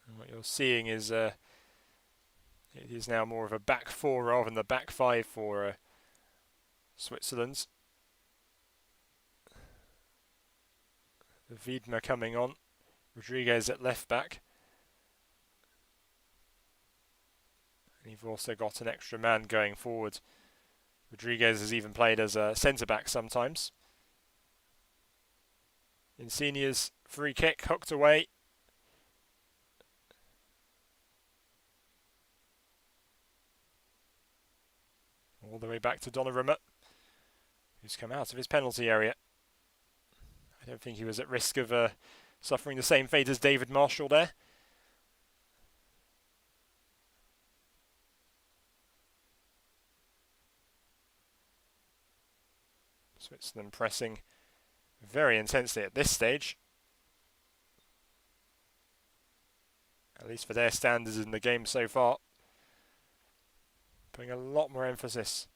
And what you're seeing is it is now more of a back four rather than the back five for Switzerland. Vidma coming on. Rodriguez at left back. And you've also got an extra man going forward. Rodriguez has even played as a centre-back sometimes. Insigne's free kick hooked away. All the way back to Donnarumma, who's come out of his penalty area. I don't think he was at risk of suffering the same fate as David Marshall there. Switzerland pressing very intensely at this stage. At least for their standards in the game so far. Putting a lot more emphasis.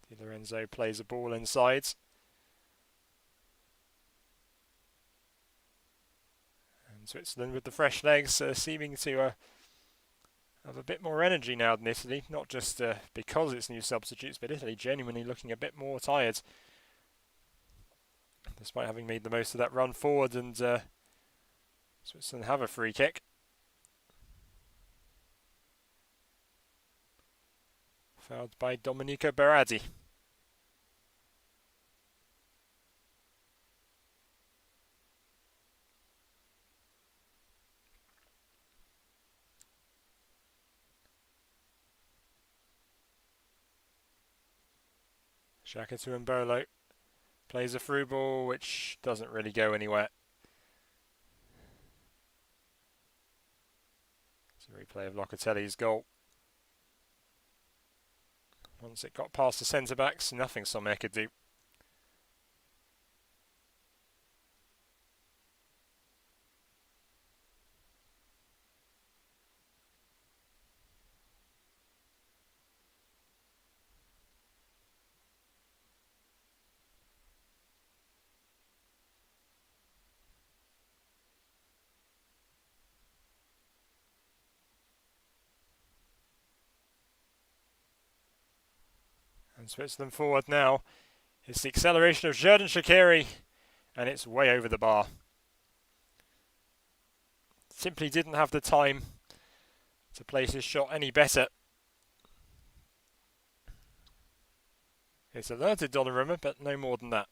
Di Lorenzo plays a ball inside. And Switzerland with the fresh legs seeming to have a bit more energy now than Italy. Not just because it's new substitutes, but Italy genuinely looking a bit more tired. Despite having made the most of that run forward, and Switzerland have a free kick. Fouled by Domenico Berardi. Xhaka to Mbolo. Plays a through ball, which doesn't really go anywhere. It's a replay of Locatelli's goal. Once it got past the centre-backs, nothing Sommer could do. And Switzerland forward now. It's the acceleration of Xherdan Shaqiri, and it's way over the bar. Simply didn't have the time to place his shot any better. It's alerted Donnarumma, but no more than that.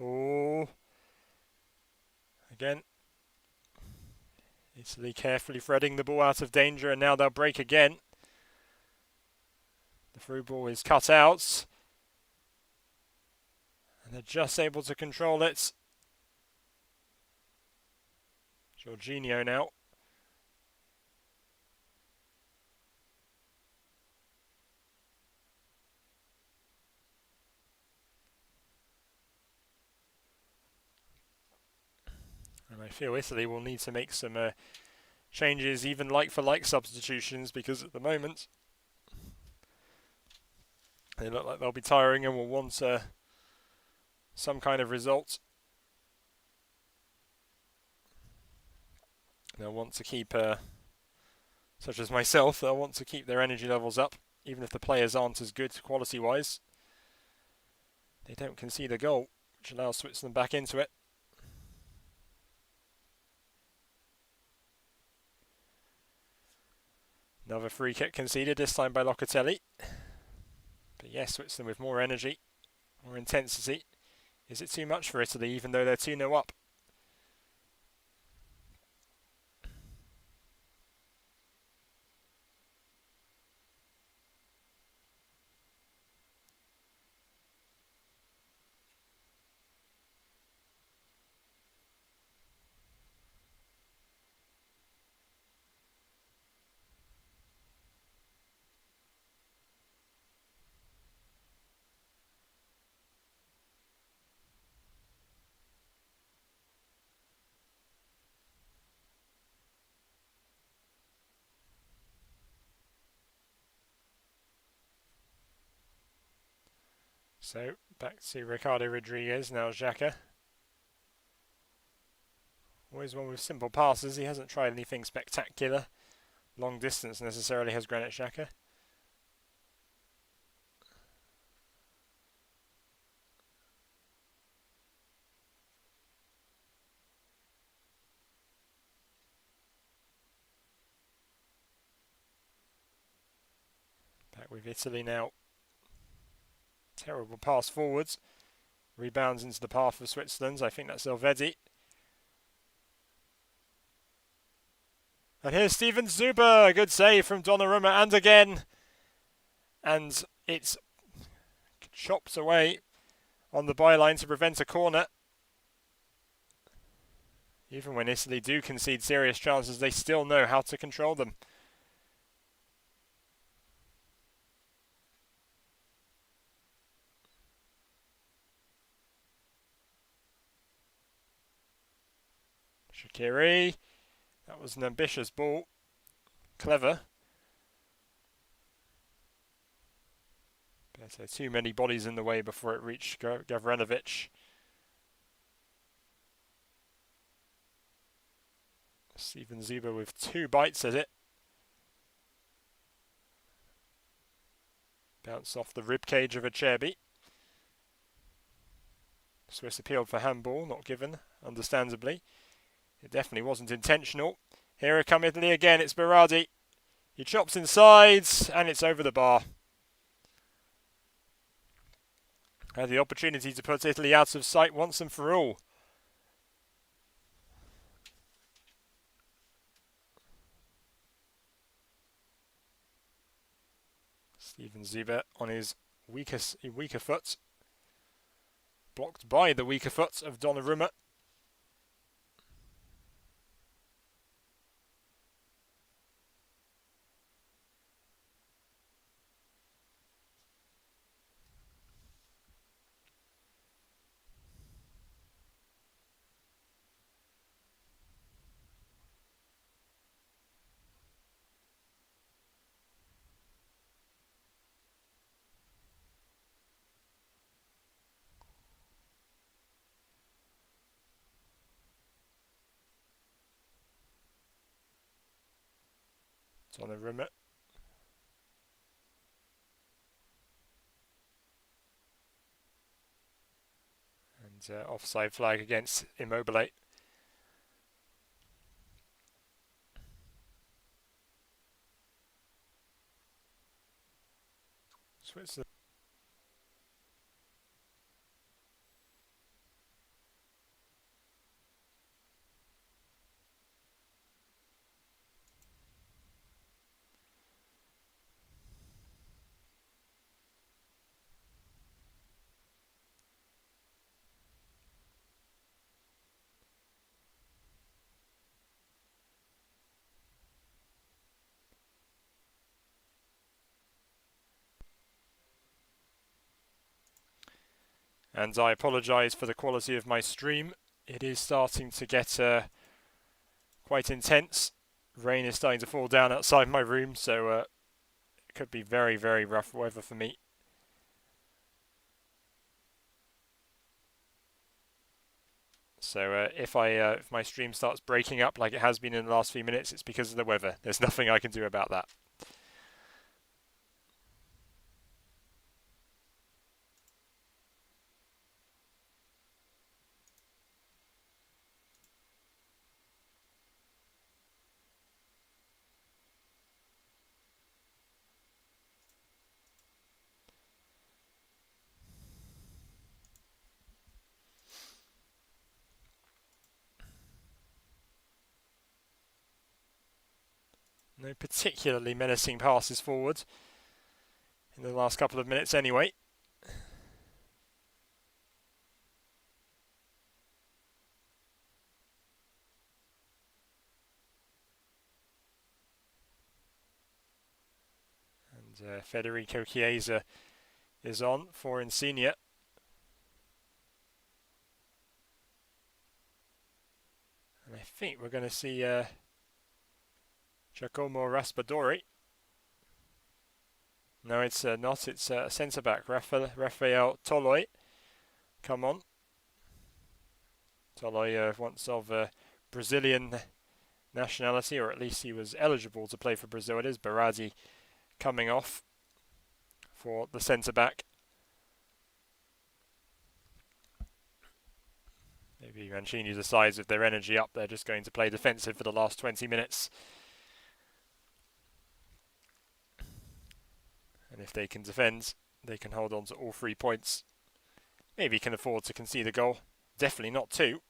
Oh, again, Italy carefully threading the ball out of danger, and now they'll break again. The through ball is cut out, and they're just able to control it. Jorginho now. And I feel Italy will need to make some changes, even like-for-like substitutions, because at the moment they look like they'll be tiring and will want some kind of result. They'll want to keep, such as myself, they'll want to keep their energy levels up, even if the players aren't as good quality-wise. They don't concede a goal, which allows Switzerland back into it. Another free kick conceded, this time by Locatelli. But yes, Switzerland with more energy, more intensity. Is it too much for Italy, even though they're 2-0 up? So, back to Ricardo Rodriguez, now Xhaka. Always one with simple passes, he hasn't tried anything spectacular. Long distance necessarily has Granit Xhaka. Back with Italy now. Terrible pass forwards. Rebounds into the path of Switzerland. I think that's Elvedi. And here's Steven Zuber. Good save from Donnarumma. And again. And it's chopped away on the byline to prevent a corner. Even when Italy do concede serious chances, they still know how to control them. Shaqiri. That was an ambitious ball. Clever. But too many bodies in the way before it reached Gavranovic. Steven Zuber with 2 bites at it. Bounce off the ribcage of Acerbi. Swiss appealed for handball, not given, understandably. It definitely wasn't intentional. Here come Italy again, it's Berardi. He chops inside, and it's over the bar. Had the opportunity to put Italy out of sight once and for all. Steven Zuber on his weaker foot. Blocked by the weaker foot of Donnarumma. Donnarumma. And offside flag against Immobile. Switzerland. And I apologise for the quality of my stream. It is starting to get quite intense. Rain is starting to fall down outside my room, so it could be very, very rough weather for me. So if my stream starts breaking up like it has been in the last few minutes, it's because of the weather. There's nothing I can do about that. No particularly menacing passes forward in the last couple of minutes anyway. And Federico Chiesa is on for Insigne. And I think we're going to see Giacomo Raspadori. No, it's not. It's a centre-back, Rafael Toloi. Come on. Toloi, once of Brazilian nationality, or at least he was eligible to play for Brazil. It is Berardi coming off for the centre-back. Maybe Mancini decides with their energy up, they're just going to play defensive for the last 20 minutes. And if they can defend, they can hold on to all 3 points. Maybe can afford to concede a goal. Definitely not 2.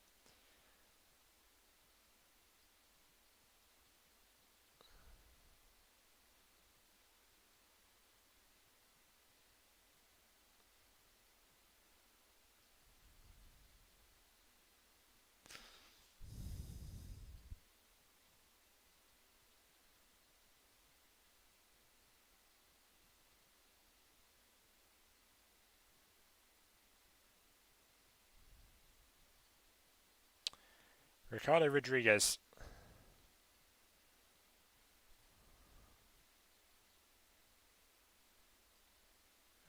Ricardo Rodriguez.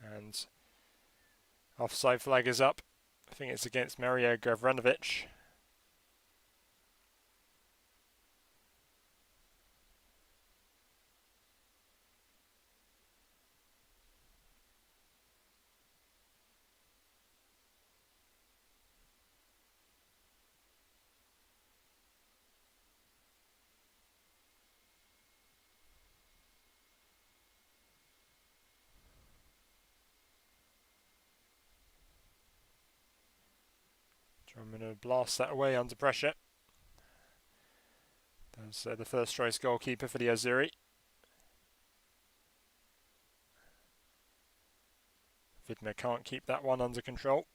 And offside flag is up. I think it's against Mario Gavranovic. I'm going to blast that away under pressure. That's the first choice goalkeeper for the Azzurri. Vidma can't keep that one under control.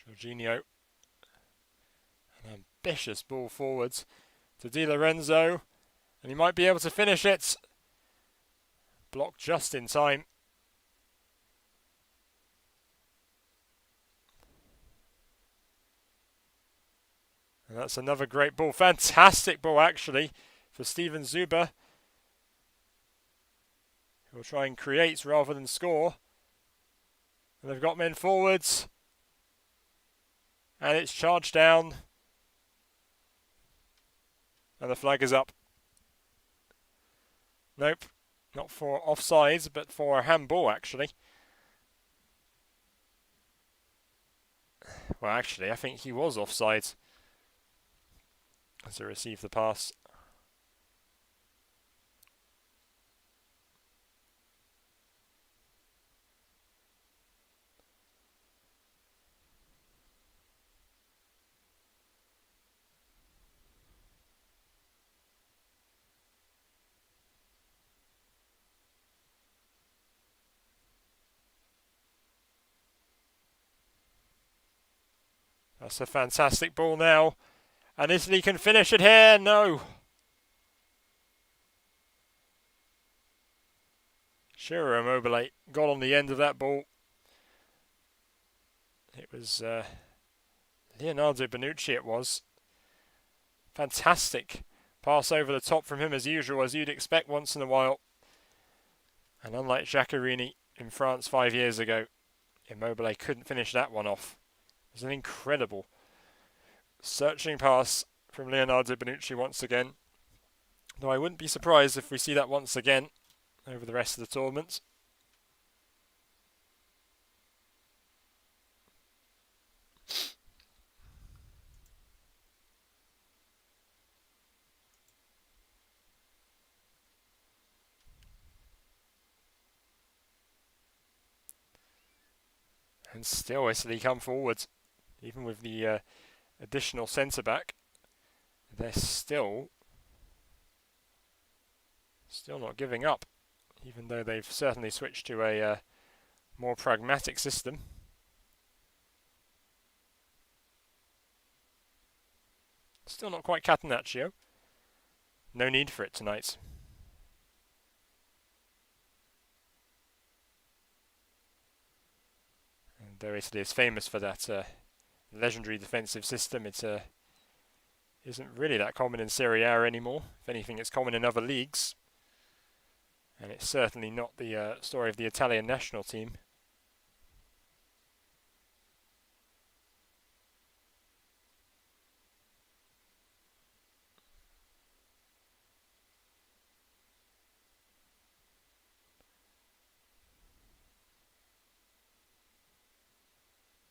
Jorginho. An ambitious ball forwards to Di Lorenzo. And he might be able to finish it. Blocked just in time. And that's another great ball. Fantastic ball, actually, for Steven Zuber. Who will try and create rather than score. And they've got men forwards. And it's charged down. And the flag is up. Nope. Not for offsides, but for a handball, actually. Well, actually, I think he was offside as he received the pass. That's a fantastic ball now. And Italy can finish it here. No. Ciro Immobile got on the end of that ball. It was Leonardo Bonucci, it was. Fantastic pass over the top from him as usual, as you'd expect once in a while. And unlike Jacquerini in France 5 years ago, Immobile couldn't finish that one off. It was an incredible searching pass from Leonardo Bonucci once again. Though I wouldn't be surprised if we see that once again over the rest of the tournament. And still Italy come forward, even with the additional centre-back. They're still not giving up, even though they've certainly switched to a more pragmatic system. Still not quite Catenaccio. No need for it tonight. And though Italy is famous for that legendary defensive system, it isn't really that common in Serie A anymore. If anything, it's common in other leagues. And it's certainly not the story of the Italian national team.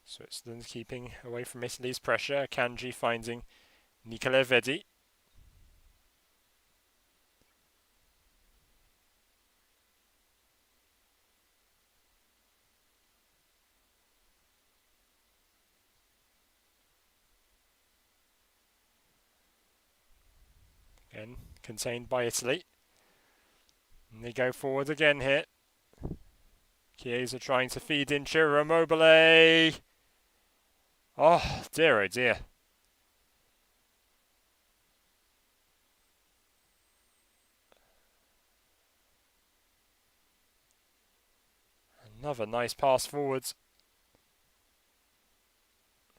Switzerland keeping away from Italy's pressure. Kanji finding Nicola Vedi. Again, contained by Italy. And they go forward again here. Chiesa trying to feed in Ciro Immobile. Oh dear, oh dear. Another nice pass forwards.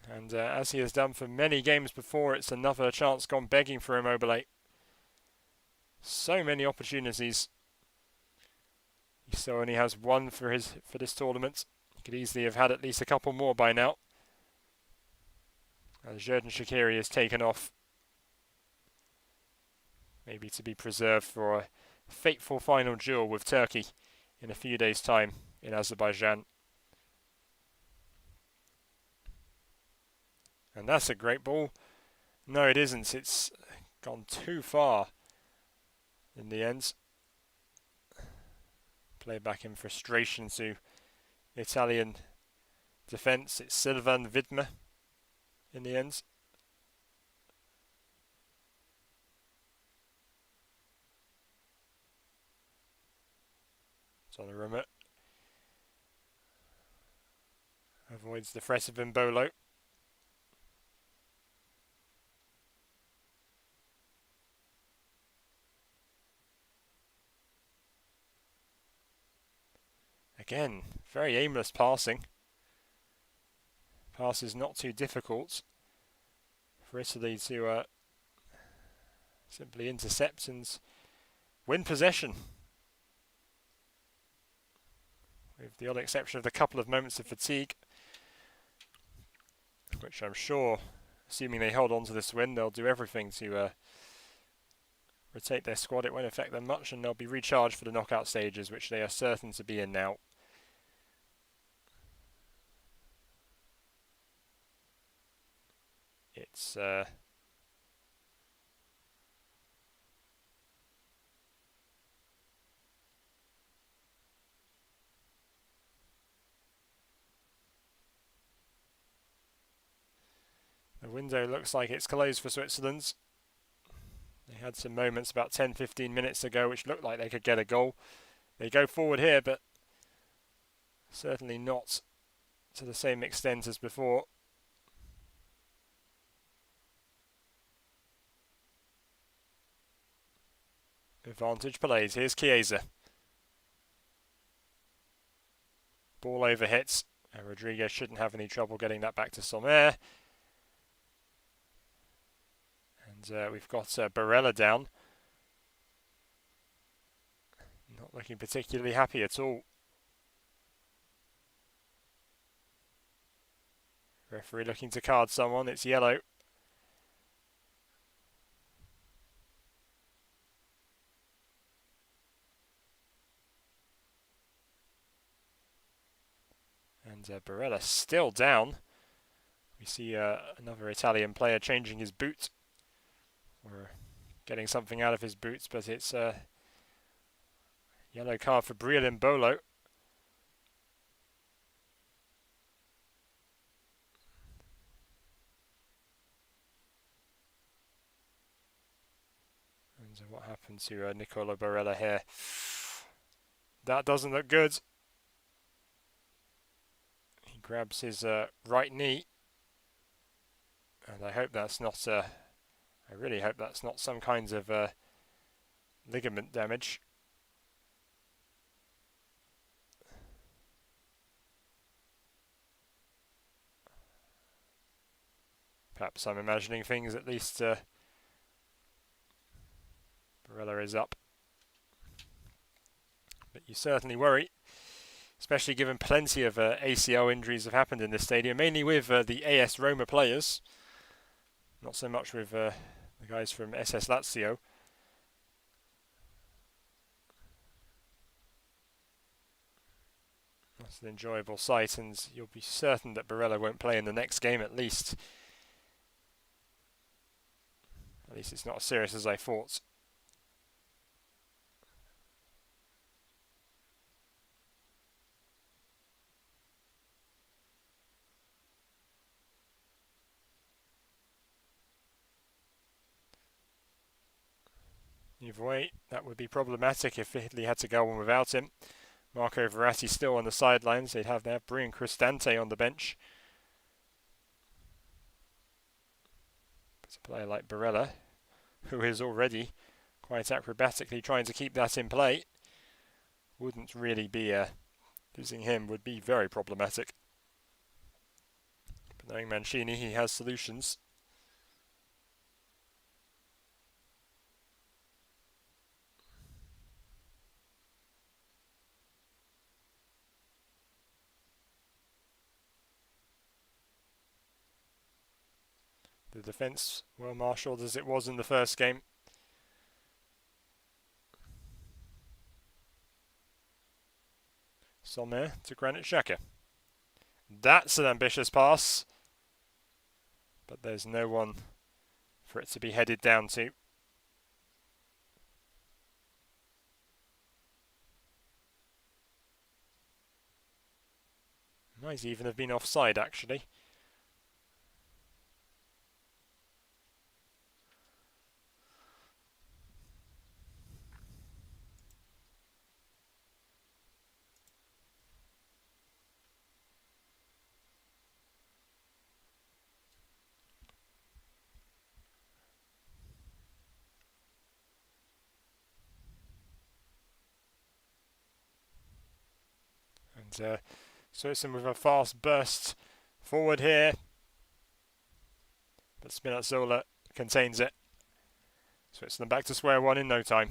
And as he has done for many games before, it's another chance gone begging for Immobile. So many opportunities. He still only has one for this tournament. He could easily have had at least a couple more by now. As Xherdan Shaqiri is taken off. Maybe to be preserved for a fateful final duel with Turkey in a few days' time in Azerbaijan. And that's a great ball. No, it isn't. It's gone too far in the end. Play back in frustration to Italian defence. It's Sylvain Vidma in the end. Donnarumma avoids the threat of Mbolo. Again, very aimless passing. Pass is not too difficult for Italy to simply intercept and win possession. With the odd exception of the couple of moments of fatigue, which I'm sure, assuming they hold on to this win, they'll do everything to rotate their squad. It won't affect them much, and they'll be recharged for the knockout stages, which they are certain to be in now. It's the window looks like it's closed for Switzerland. They had some moments about 10-15 minutes ago which looked like they could get a goal. They go forward here, but certainly not to the same extent as before. Advantage plays. Here's Chiesa. Ball over hits. And Rodriguez shouldn't have any trouble getting that back to Sommer. And we've got Barella down. Not looking particularly happy at all. Referee looking to card someone. It's yellow. And Barella still down. We see another Italian player changing his boot. Or getting something out of his boots, but it's a yellow card for Mbolo. And what happened to Nicola Barella here? That doesn't look good. He grabs his right knee. And I hope that's not... I really hope that's not some kinds of ligament damage. Perhaps I'm imagining things, at least Barella is up. But you certainly worry, especially given plenty of ACL injuries have happened in this stadium, mainly with the AS Roma players. Not so much with the guys from SS Lazio. That's an enjoyable sight, and you'll be certain that Barella won't play in the next game at least. At least it's not as serious as I thought. Either way, that would be problematic if Italy had to go on without him. Marco Verratti still on the sidelines. They'd have their Brian Cristante on the bench. But a player like Barella, who is already quite acrobatically trying to keep that in play, wouldn't really be... losing him would be very problematic. But knowing Mancini, he has solutions. The defence well marshalled as it was in the first game. Sommer to Granit Xhaka. That's an ambitious pass. But there's no one for it to be headed down to. Might even have been offside, actually. And Switzerland with a fast burst forward here. But Spinazzola contains it. Switzerland back to square one in no time.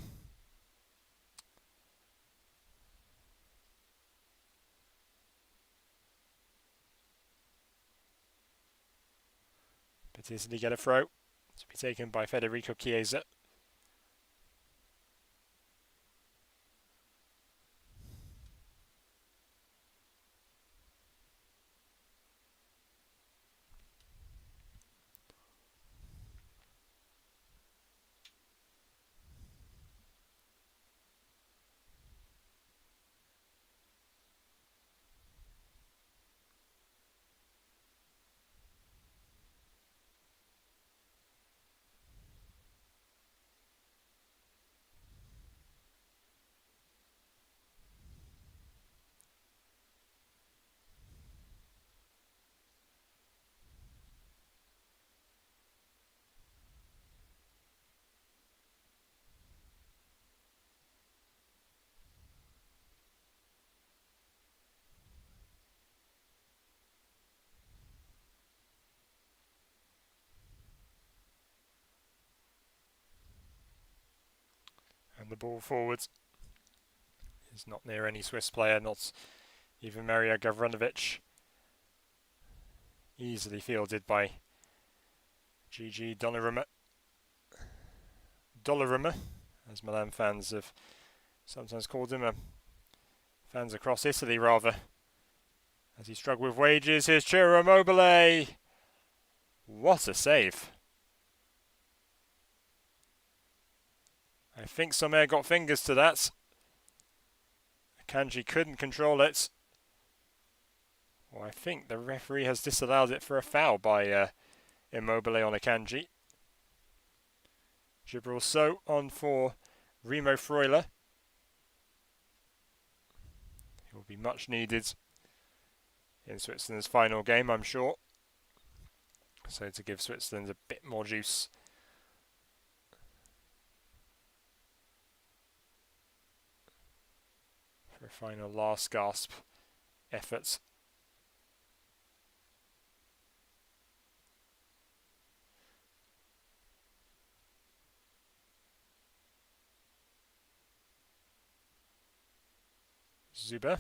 But Italy get a throw to be taken by Federico Chiesa. And the ball forwards is not near any Swiss player, not even Mario Gavranovic. Easily fielded by Gigi Donnarumma. Donnarumma, as Milan fans have sometimes called him. Fans across Italy, rather. As he struggled with wages, here's Ciro Immobile. What a save. I think Sommer got fingers to that. Akanji couldn't control it. Well, I think the referee has disallowed it for a foul by Immobile on Akanji. Gibril So on for Remo Freuler. He will be much needed in Switzerland's final game, I'm sure. So to give Switzerland a bit more juice. For a final last gasp effort. Zuber.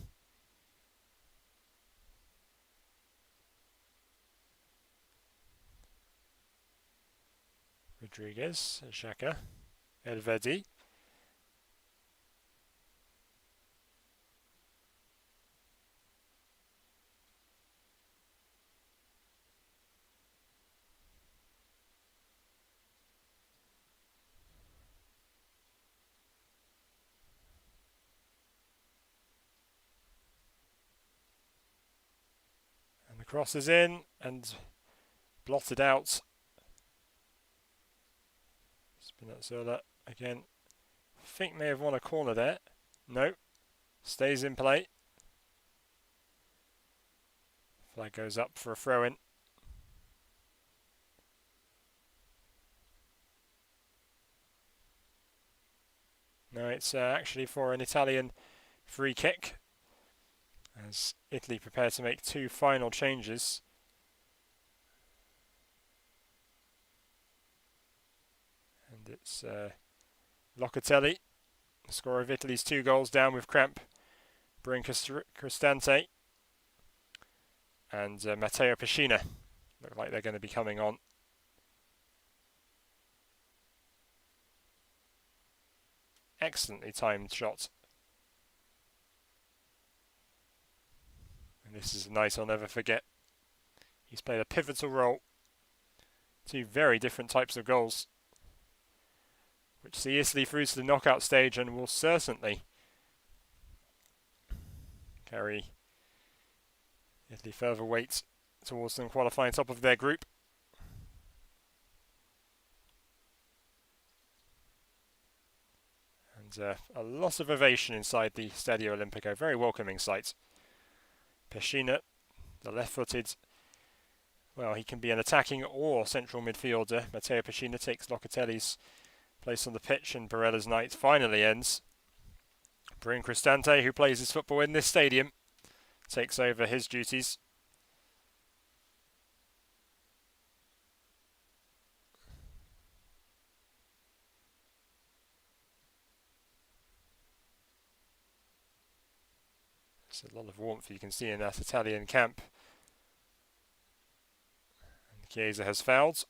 Rodriguez, Xhaka, Elvedi. And the cross is in and blotted out. Spinazzola again. I think may have won a corner there. No. Stays in play. Flag goes up for a throw-in. No, it's actually for an Italian free kick. As Italy prepare to make two final changes. And it's Locatelli, the scorer of Italy's 2 goals, down with cramp. Brun Cristante and Matteo Pescina look like they're going to be coming on. Excellently timed shot. And this is a night I'll never forget. He's played a pivotal role. 2 very different types of goals, which see Italy through to the knockout stage and will certainly carry Italy further weight towards them qualifying top of their group. And a lot of ovation inside the Stadio Olimpico. Very welcoming sight. Pescina, the left-footed, well, he can be an attacking or central midfielder. Matteo Pescina takes Locatelli's place on the pitch, and Barella's night finally ends. Brun Cristante, who plays his football in this stadium, takes over his duties. There's a lot of warmth you can see in that Italian camp. And Chiesa has fouled.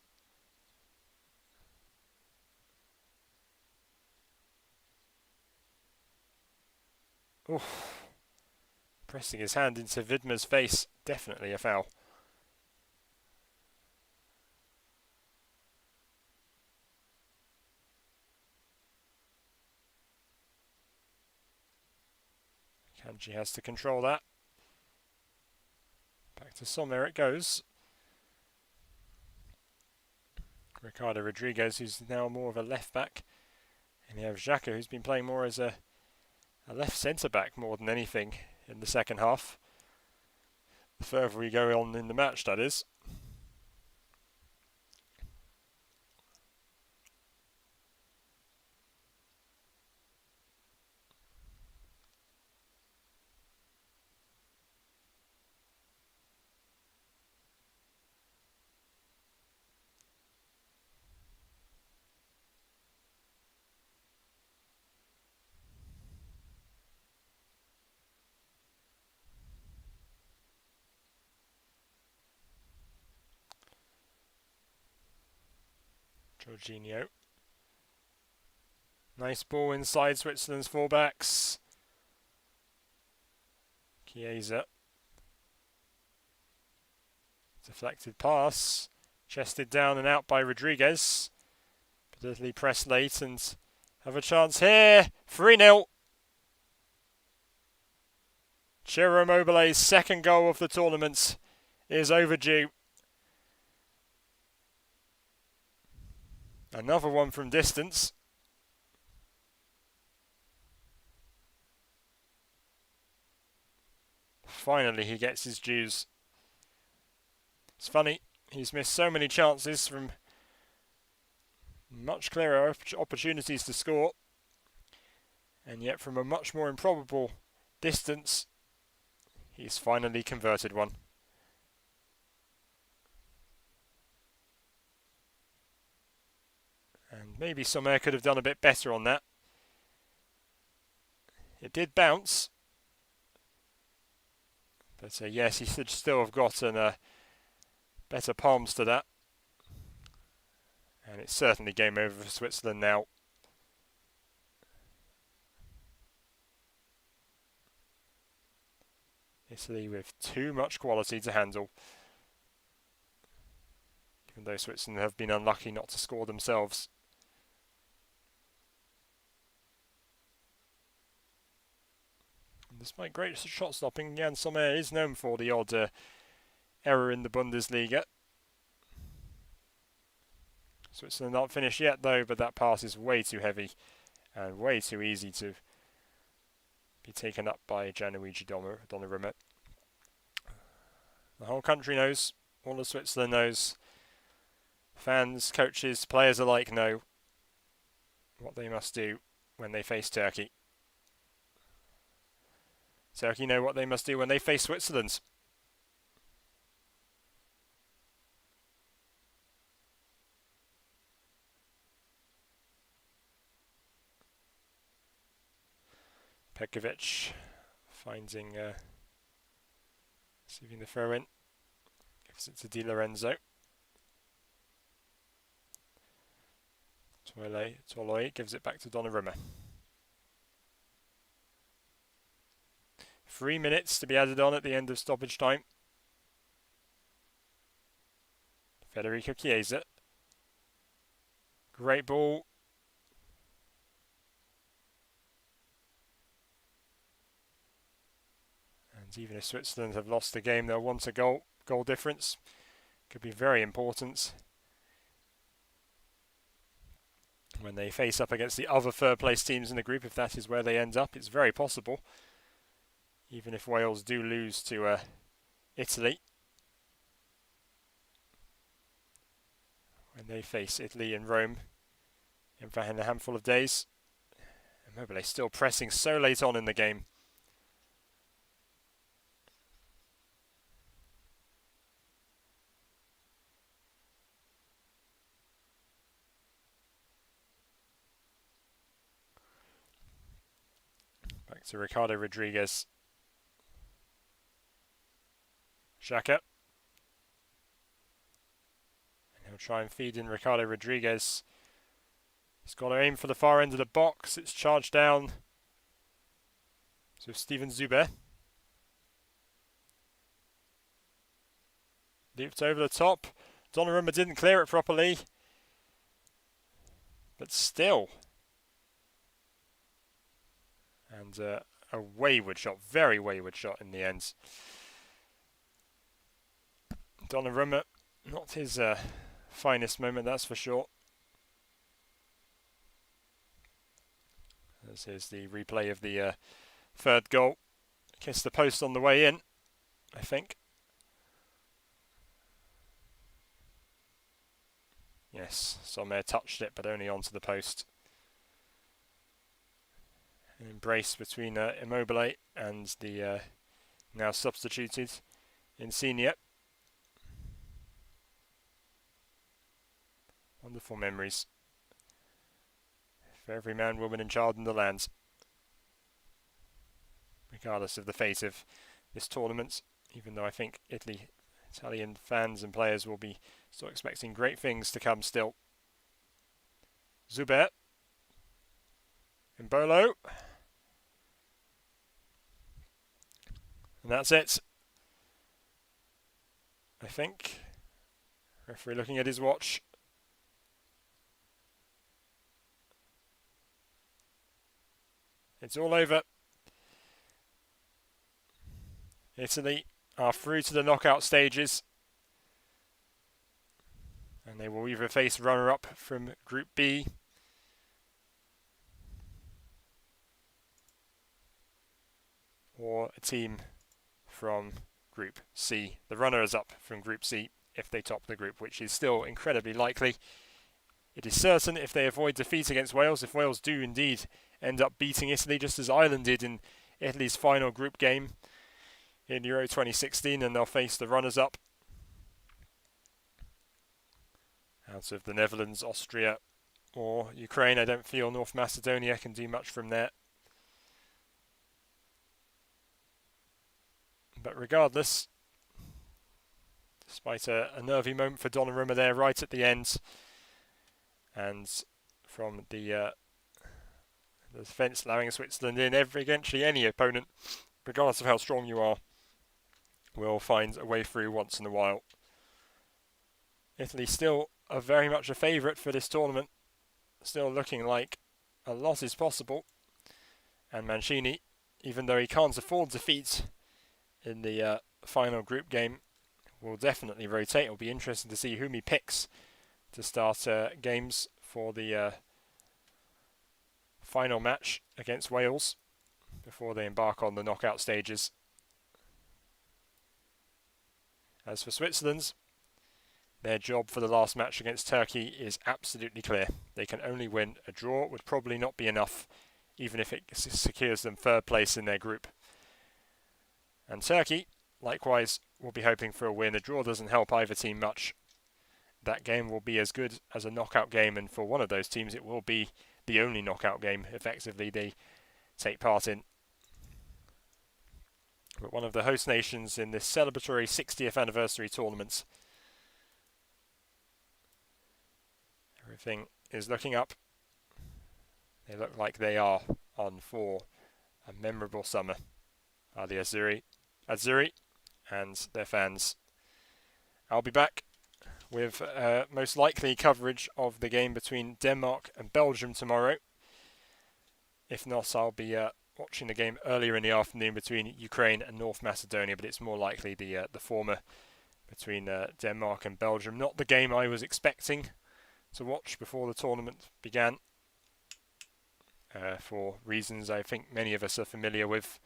Oof. Pressing his hand into Vidmar's face. Definitely a foul. Kanji has to control that. Back to Sommer it goes. Ricardo Rodriguez, who's now more of a left back. And you have Xhaka, who's been playing more as a left centre back more than anything in the second half. The further we go on in the match, that is. Jorginho. Nice ball inside Switzerland's fullbacks. Chiesa. Deflected pass. Chested down and out by Rodriguez. But Italy press late and have a chance here. 3-0. Ciro Immobile's second goal of the tournament is overdue. Another one from distance. Finally he gets his dues. It's funny, he's missed so many chances from much clearer opportunities to score. And yet from a much more improbable distance, he's finally converted one. And maybe Sommer could have done a bit better on that. It did bounce. But yes, he should still have gotten better palms to that. And it's certainly game over for Switzerland now. Italy with too much quality to handle. Even though Switzerland have been unlucky not to score themselves. Despite great shot stopping, Jan Sommer is known for the odd error in the Bundesliga. Switzerland not finished yet though, but that pass is way too heavy and way too easy to be taken up by Gianluigi Donnarumma. The whole country knows, all of Switzerland knows, fans, coaches, players alike know what they must do when they face Turkey. Turkey know what they must do when they face Switzerland. Pekovic finding, receiving the throw in. Gives it to Di Lorenzo. Toloi gives it back to Donnarumma. 3 minutes to be added on at the end of stoppage time. Federico Chiesa. Great ball. And even if Switzerland have lost the game, they'll want a goal difference. Could be very important when they face up against the other third place teams in the group. If that is where they end up, it's very possible. Even if Wales do lose to Italy. When they face Italy in Rome in a handful of days. Immobile still pressing so late on in the game. Back to Ricardo Rodriguez. Xhaka. And he'll try and feed in Ricardo Rodriguez. He's got to aim for the far end of the box. It's charged down. So Steven Zuber. Leaped over the top. Donnarumma didn't clear it properly. But still. And a wayward shot. Very wayward shot in the end. Donnarumma, not his finest moment, that's for sure. This is the replay of the third goal. Kissed the post on the way in, I think. Yes, Sommer touched it, but only onto the post. An embrace between Immobile and the now substituted Insigne. Wonderful memories for every man, woman and child in the land, regardless of the fate of this tournament, even though I think Italian fans and players will be still expecting great things to come still. Zuber. Mbolo. And that's it. I think. Referee looking at his watch. It's all over. Italy are through to the knockout stages. And they will either face runner-up from Group B or a team from Group C. The runners-up from Group C if they top the group, which is still incredibly likely. It is certain if they avoid defeat against Wales, if Wales do indeed end up beating Italy, just as Ireland did in Italy's final group game in Euro 2016, and they'll face the runners-up out of the Netherlands, Austria or Ukraine. I don't feel North Macedonia can do much from there. But regardless, despite a nervy moment for Donnarumma there right at the end, and from the defence allowing Switzerland in, eventually any opponent, regardless of how strong you are, will find a way through once in a while. Italy still are very much a favourite for this tournament, still looking like a lot is possible, and Mancini, even though he can't afford defeat in the final group game, will definitely rotate. It'll be interesting to see whom he picks to start games for the final match against Wales before they embark on the knockout stages. As for Switzerland, their job for the last match against Turkey is absolutely clear. They can only win. A draw would probably not be enough, even if it secures them third place in their group. And Turkey, likewise, will be hoping for a win. A draw doesn't help either team much. That game will be as good as a knockout game, and for one of those teams it will be the only knockout game effectively they take part in. But one of the host nations in this celebratory 60th anniversary tournament. Everything is looking up. They look like they are on for a memorable summer. Are the Azzurri and their fans. I'll be back with most likely coverage of the game between Denmark and Belgium tomorrow. If not, I'll be watching the game earlier in the afternoon between Ukraine and North Macedonia, but it's more likely the former between Denmark and Belgium. Not the game I was expecting to watch before the tournament began, for reasons I think many of us are familiar with.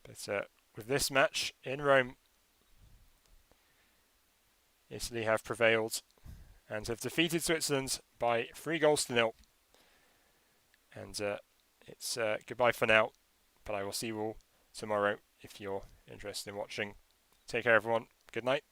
But with this match in Rome, Italy have prevailed and have defeated Switzerland by 3-0. And it's goodbye for now, but I will see you all tomorrow if you're interested in watching. Take care, everyone. Good night.